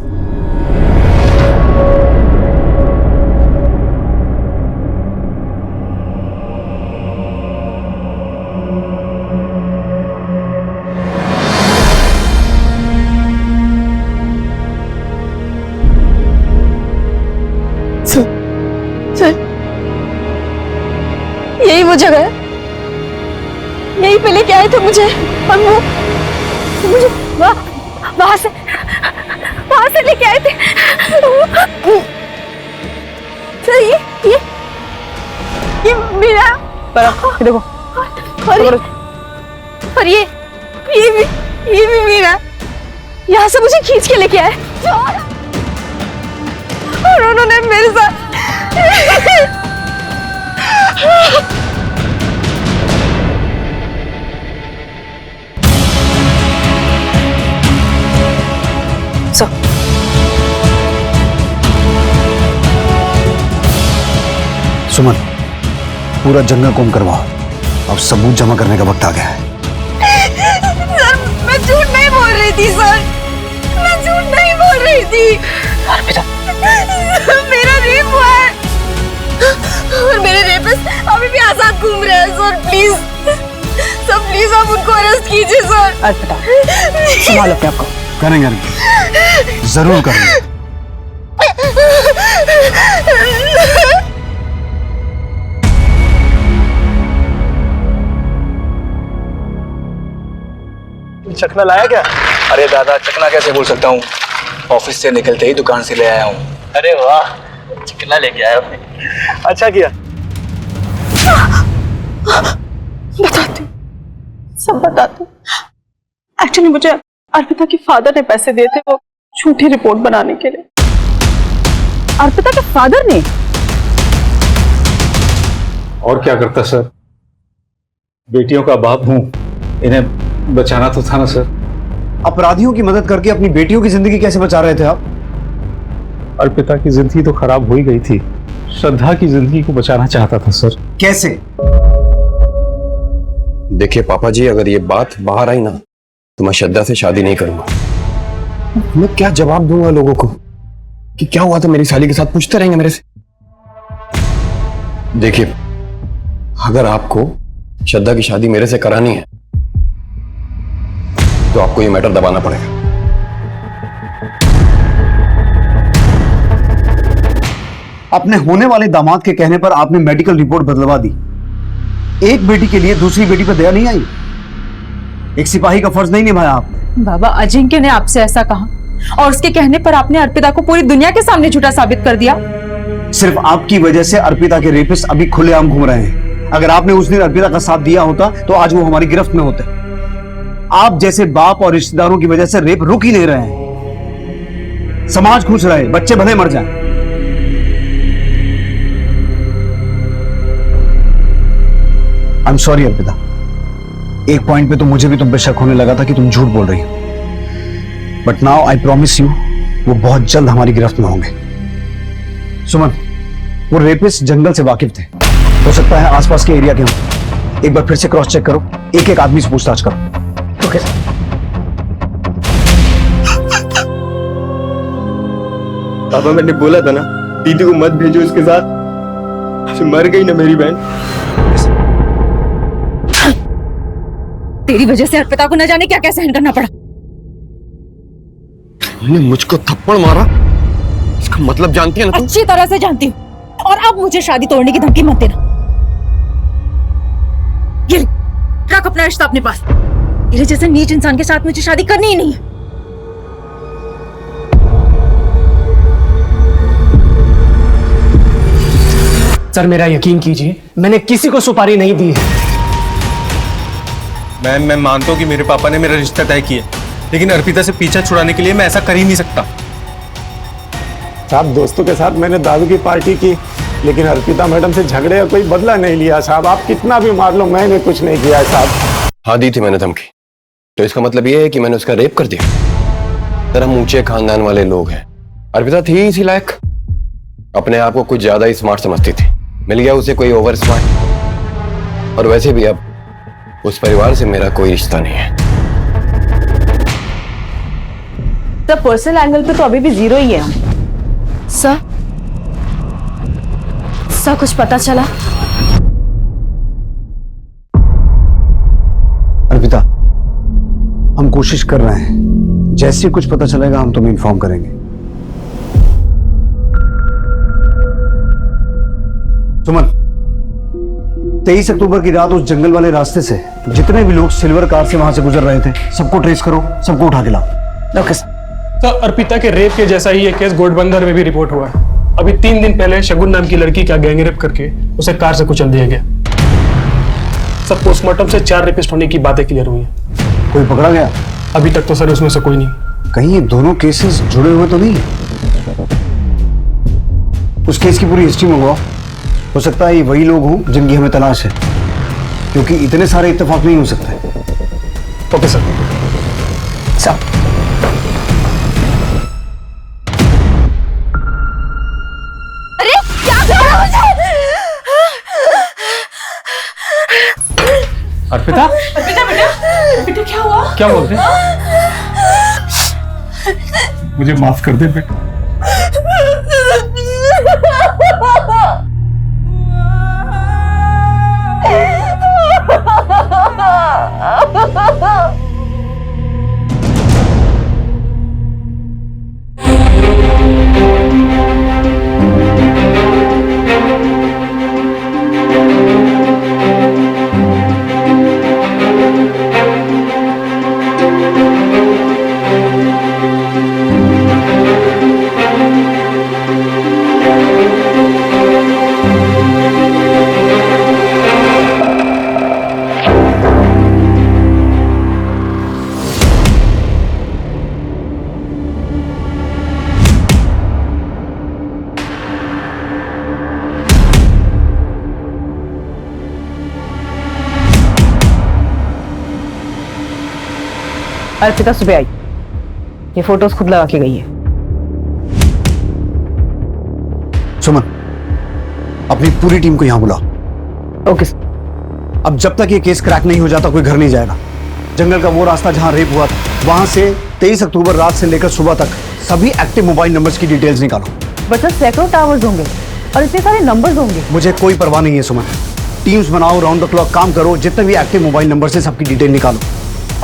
यही वो जगह है, यही पे लेके आए थे मुझे और वो मुझे वहां से लेके आए थे। सर ये मेरा देखो और ये भी मेरा। यहाँ से मुझे खींच के लेके आए और उन्होंने मेरे साथ सुमन, पूरा जंगल कोम करवाओ। अब सबूत जमा करने का वक्त आ गया है। सर मैं झूठ नहीं बोल रही थी सर, मैं झूठ नहीं बोल रही थी। मेरा रेप हुआ है और मेरे रेपिस्ट अभी भी आजाद घूम रहे हैं। सर प्लीज, सर प्लीज आप उनको अरेस्ट कीजिए सर। अर्पिता संभालो अपने आप को। करेंगे, जरूर करेंगे। चकना लाया क्या? अरे दादा चकना कैसे बोल सकता हूँ, ऑफिस से निकलते ही दुकान से ले आया हूँ। अरे वाह, चकना लेके आया आपने, अच्छा किया। बताती हूँ, सब बताती हूँ। एक्चुअली मुझे अर्पिता के फादर ने पैसे दिए थे वो झूठी रिपोर्ट बनाने के लिए। अर्पिता के फादर ने? और क्या करता सर, बेटियों का बाप हूं, इन्हें बचाना तो था ना सर। अपराधियों की मदद करके अपनी बेटियों की जिंदगी कैसे बचा रहे थे आप? अर्पिता की जिंदगी तो खराब हो ही गई थी, श्रद्धा की जिंदगी को बचाना चाहता था सर। कैसे? देखिए पापा जी, अगर ये बात बाहर आई ना तो मैं श्रद्धा से शादी नहीं करूंगा। मैं क्या जवाब दूंगा लोगों को कि क्या हुआ था मेरी साली के साथ, पूछते रहेंगे मेरे से। देखिए, अगर आपको श्रद्धा की शादी मेरे से करानी है तो आपको ये मैटर दबाना पड़ेगा। अपने होने वाले दामाद के कहने पर आपने मेडिकल रिपोर्ट बदलवा दी। एक बेटी के लिए दूसरी बेटी पर दया नहीं आई? एक सिपाही का फर्ज नहीं निभाया आपने? बाबा, अजिंक्य ने आपसे ऐसा कहा और उसके कहने पर आपने अर्पिता को पूरी दुनिया के सामने झूठा साबित कर दिया। सिर्फ आपकी वजह से अर्पिता के रेपिस्ट अभी खुलेआम घूम रहे हैं। अगर आपने उस दिन अर्पिता का साथ दिया होता तो आज वो हमारी गिरफ्त में होते। आप जैसे बाप और रिश्तेदारों की वजह से रेप रुक ही नहीं रहे हैं। समाज खुश रहे, बच्चे भले मर जाएं। आई एम सॉरी अर्पिता, एक पॉइंट पे तो मुझे भी तुम पे शक होने लगा था कि तुम झूठ बोल रही हो, but now I promise you वो बहुत जल्द हमारी गिरफ्त में होंगे। सुमन, वो रेपिस्ट जंगल से वाकिफ थे, हो सकता है आसपास के एरिया के हों। एक बार फिर से क्रॉस चेक करो, एक एक आदमी से पूछताछ करो। Okay sir. पापा मैंने बोला था ना दीदी को मत भेजो इसके साथ, मर गई ना मेरी बहन। तेरी वजह से अर्पिता को न जाने क्या क्या सहन करना पड़ा। तुमने मुझको थप्पड़ मारा, इसका मतलब जानती है ना तुम? अच्छी तरह से जानती हूँ, और अब मुझे शादी तोड़ने की धमकी मत देना। ये रख अपना रिश्ता अपने पास। तेरे जैसे नीच इंसान के साथ मुझे शादी करनी ही नहीं है। सर मेरा यकीन कीजिए, मैंने किसी को सुपारी नहीं दी है। मैं मानता हूँ कि मेरे पापा ने मेरा रिश्ता तय किया, लेकिन अर्पिता से पीछा छुड़ाने के लिए मैं ऐसा कर ही नहीं सकता। साहब दोस्तों के साथ मैंने दारू की पार्टी की, लेकिन अर्पिता मैडम से झगड़े का कोई बदला नहीं लिया साहब। आप कितना भी मार लो, मैंने कुछ नहीं किया है साहब। हाँ दी थी मैंने धमकी, तो इसका मतलब ये है कि मैंने उसका रेप कर दिया। सर हम ऊंचे खानदान वाले लोग हैं, अर्पिता थी इसी लायक, अपने आप को कुछ ज्यादा ही स्मार्ट समझती थी, मिल गया उसे कोई ओवर स्मार्ट। और वैसे भी अब उस परिवार से मेरा कोई रिश्ता नहीं है। सर पर्सनल एंगल पे तो अभी भी 0 ही है हम। सर कुछ पता चला? अर्पिता, हम कोशिश कर रहे हैं, जैसे ही कुछ पता चलेगा हम तुम्हें इन्फॉर्म करेंगे। सुमन, 23 अक्टूबर की रात उस जंगल वाले रास्ते से जितने भी लोग सिल्वर कार से वहां से गुजर रहे थे, सबको ट्रेस करो, सबको उठा के लाओ। Okay sir. अर्पिता के रेप के जैसा ही ये केस घोड़बंदर में भी रिपोर्ट हुआ है। अभी 3 दिन पहले शगुन नाम की लड़की का गैंगरेप करके उसे कार से कुचल दिया गया। सब पोस्टमार्टम से 4 रेपिस्ट होने की बातें क्लियर हुई हैं। कोई पकड़ा गया? अभी तक तो सर उसमें से कोई नहीं। कहीं ये दोनों केसेस जुड़े हुए तो नहीं है? उस केस की पूरी हिस्ट्री मंगवाओ, हो सकता है ये वही लोग हों जिनकी हमें तलाश है, क्योंकि इतने सारे इत्तेफाक नहीं हो सकते। Okay sir. अरे क्या कर रहा है मुझे? अर्पिता? अर्पिता बेटा, बेटा क्या हुआ? क्या बोलते? मुझे माफ कर दे बेटा। अर्पिता सुबह आई, ये फोटोज खुद लगा के गई है। सुमन, अपनी पूरी टीम को यहां बुलाओ। ओके। अब जब तक ये केस क्रैक नहीं हो जाता कोई घर नहीं जाएगा। जंगल का वो रास्ता जहां रेप हुआ था, वहां से 23 अक्टूबर रात से लेकर सुबह तक सभी एक्टिव मोबाइल नंबर्स की डिटेल्स निकालो। बच्चा सैकड़ों टावर्स होंगे और इतने सारे नंबर्स होंगे। मुझे कोई परवाह नहीं है सुमन, टीम्स बनाओ, राउंड द क्लॉक काम करो, जितने भी एक्टिव मोबाइल नंबर से सबकी डिटेल निकालो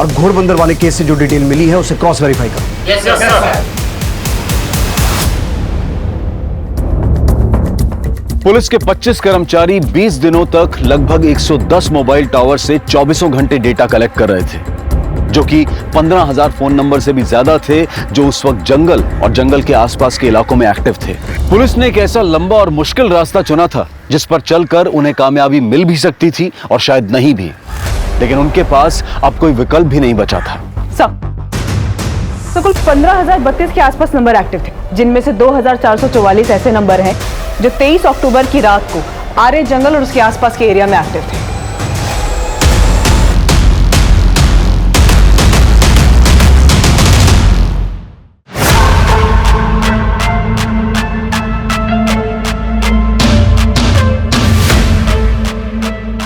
और घोड़बंदर वाले केस से जो डिटेल मिली है उसे क्रॉस वेरीफाई करो। Yes sir. पुलिस के 25 कर्मचारी 20 दिनों तक लगभग 110 मोबाइल टावर से 24 घंटे डेटा कलेक्ट कर रहे थे, जो कि 15,000 फोन नंबर से भी ज्यादा थे जो उस वक्त जंगल और जंगल के आसपास के इलाकों में एक्टिव थे। पुलिस ने एक ऐसा लंबा और मुश्किल रास्ता चुना था जिस पर चलकर उन्हें कामयाबी मिल भी सकती थी और शायद नहीं भी, लेकिन उनके पास अब कोई विकल्प भी नहीं बचा था। तो कुल 15,032 के आसपास नंबर एक्टिव थे, जिनमें से 2,444 ऐसे नंबर हैं जो 23 अक्टूबर की रात को आर्य जंगल और उसके आसपास के एरिया में एक्टिव थे।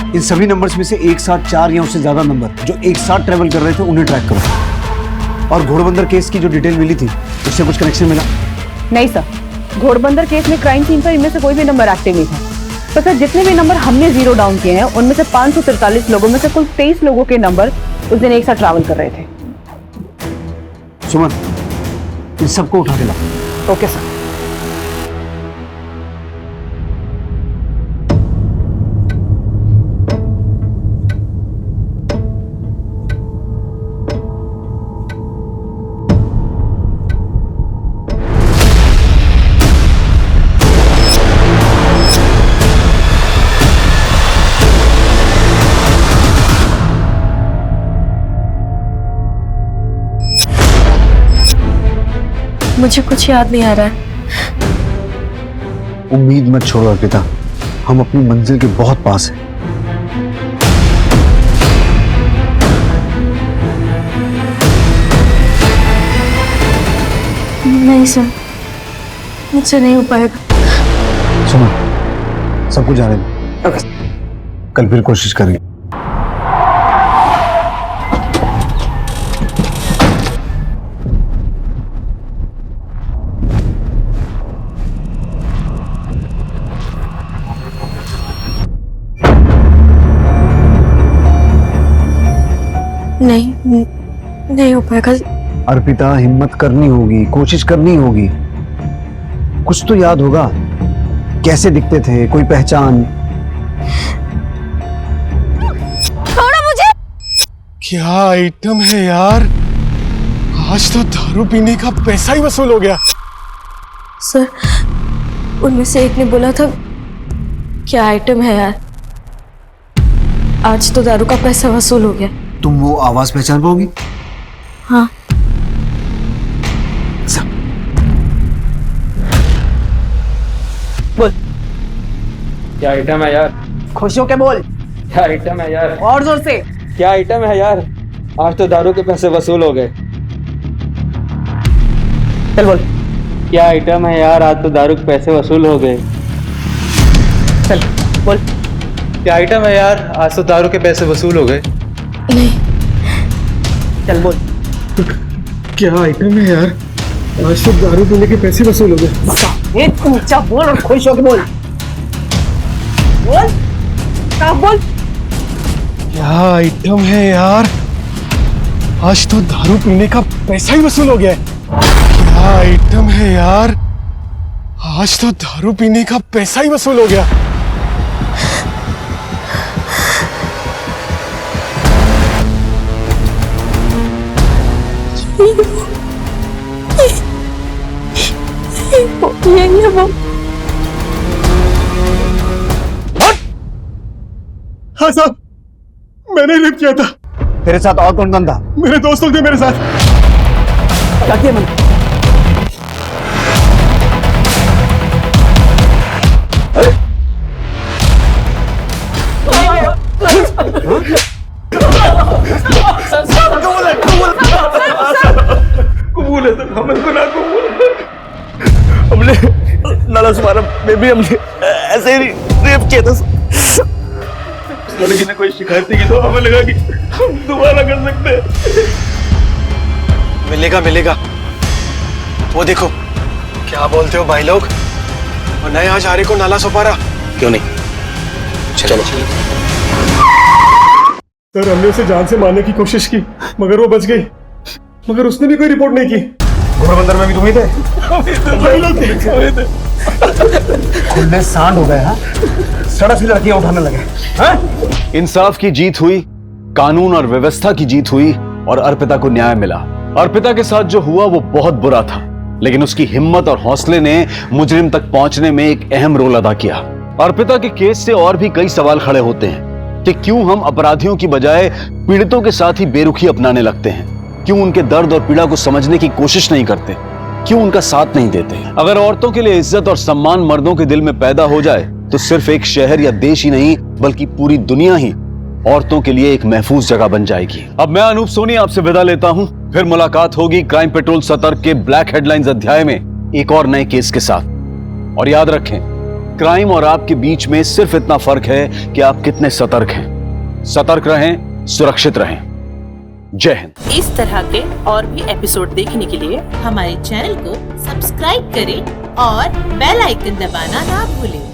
इन सभी नंबर्स में से एक साथ 4 या उससे ज्यादा नंबर जो एक साथ ट्रेवल कर रहे थे उन्हें ट्रैक करो। और घोड़बंदर केस की जो डिटेल मिली थी उससे कुछ कनेक्शन मिला? नहीं सर, घोड़बंदर केस में क्राइम सीन पर इनमें से कोई भी नंबर एक्टिव नहीं था। तो सर जितने भी नंबर हमने जीरो डाउन किए हैं उनमें से 543 लोगों में से कुल 23 लोगों के नंबर उस दिन एक साथ ट्रैवल कर रहे थे। सुमन, इन सबको उठा के लाओ। Okay sir. मुझे कुछ याद नहीं आ रहा है। उम्मीद मत छोड़ो अर्पिता, हम अपनी मंजिल के बहुत पास हैं। नहीं सर, मुझसे नहीं हो पाएगा। सुनो, सब कुछ जाने दो, कल फिर कोशिश करेंगे। नहीं हो पाएगा। अर्पिता, हिम्मत करनी होगी, कोशिश करनी होगी। कुछ तो याद होगा, कैसे दिखते थे, कोई पहचान। छोड़ो मुझे। क्या आइटम है यार, आज तो दारू पीने का पैसा ही वसूल हो गया। सर, उनमें से एक ने बोला था क्या आइटम है यार, आज तो दारू का पैसा वसूल हो गया। तुम वो आवाज पहचान पाओगी? हाँ। बोल, क्या आइटम है यार? खुश होके बोल। क्या आइटम है यार? और जोर से। क्या आइटम है यार? आज तो दारू के पैसे वसूल हो गए। चल बोल। क्या आइटम है यार? आज तो दारू के पैसे वसूल हो गए। चल बोल। क्या आइटम है यार? आज तो दारू के पैसे वसूल हो गए। चल बोल। क्या आइटम है यार, आज तो दारू पीने के पैसे वसूल हो गए। ऊंचा बोल और खुश होके बोल। बोल, क्या बोल। क्या आइटम है यार, आज तो दारू पीने का पैसा ही वसूल हो गया है। क्या आइटम है यार, आज तो दारू पीने का पैसा ही वसूल हो गया। ये वो। हाँ साहब, मैंने रेप किया था। तेरे साथ और कौन था? मेरे दोस्त लोग थे मेरे साथ। क्या किया मैंने? कबूल है सर, हमें गुनाह कबूल है। हमने नाला सुमारा में भी हमने ऐसे ही रेप किया था। लड़की ने कोई शिकायत नहीं की तो हमें लगा कि हम दोबारा कर सकते हैं। मिलेगा। वो देखो, क्या बोलते हो भाई लोग, और नए आज आरे को नाला सुपारा क्यों नहीं? चलो। सर, हमने उसे जान से मारने की कोशिश की मगर वो बच गई, मगर उसने भी कोई रिपोर्ट नहीं की। घोड़बंदर में भी तुम ही थे? भाई लोग थे। खुले सांड हो गए। हाँ, सड़क से लड़कियां उठाने लगे। हाँ? इंसाफ की जीत हुई, कानून और व्यवस्था की जीत हुई और अर्पिता को न्याय मिला। अर्पिता के साथ जो हुआ वो बहुत बुरा था, लेकिन उसकी हिम्मत और हौसले ने मुजरिम तक पहुंचने में एक अहम रोल अदा किया। अर्पिता के केस से और भी कई सवाल खड़े होते हैं कि क्यों हम अपराधियों की बजाय पीड़ितों के साथ ही बेरुखी अपनाने लगते हैं, क्यों उनके दर्द और पीड़ा को समझने की कोशिश नहीं करते, क्यों उनका साथ नहीं देते। अगर औरतों के लिए इज्जत और सम्मान मर्दों के दिल में पैदा हो जाए तो सिर्फ एक शहर या देश ही नहीं बल्कि पूरी दुनिया ही औरतों के लिए एक महफूज जगह बन जाएगी। अब मैं अनूप सोनी आपसे विदा लेता हूं, फिर मुलाकात होगी क्राइम पेट्रोल सतर्क के ब्लैक हेडलाइंस अध्याय में एक और नए केस के साथ। और याद रखें, क्राइम और आपके बीच में सिर्फ इतना फर्क है कि आप कितने सतर्क हैं। सतर्क रहें, सुरक्षित रहें। जय हिंद। इस तरह के और भी एपिसोड देखने के लिए हमारे चैनल को सब्सक्राइब करें और बेल आइकन दबाना ना भूलें।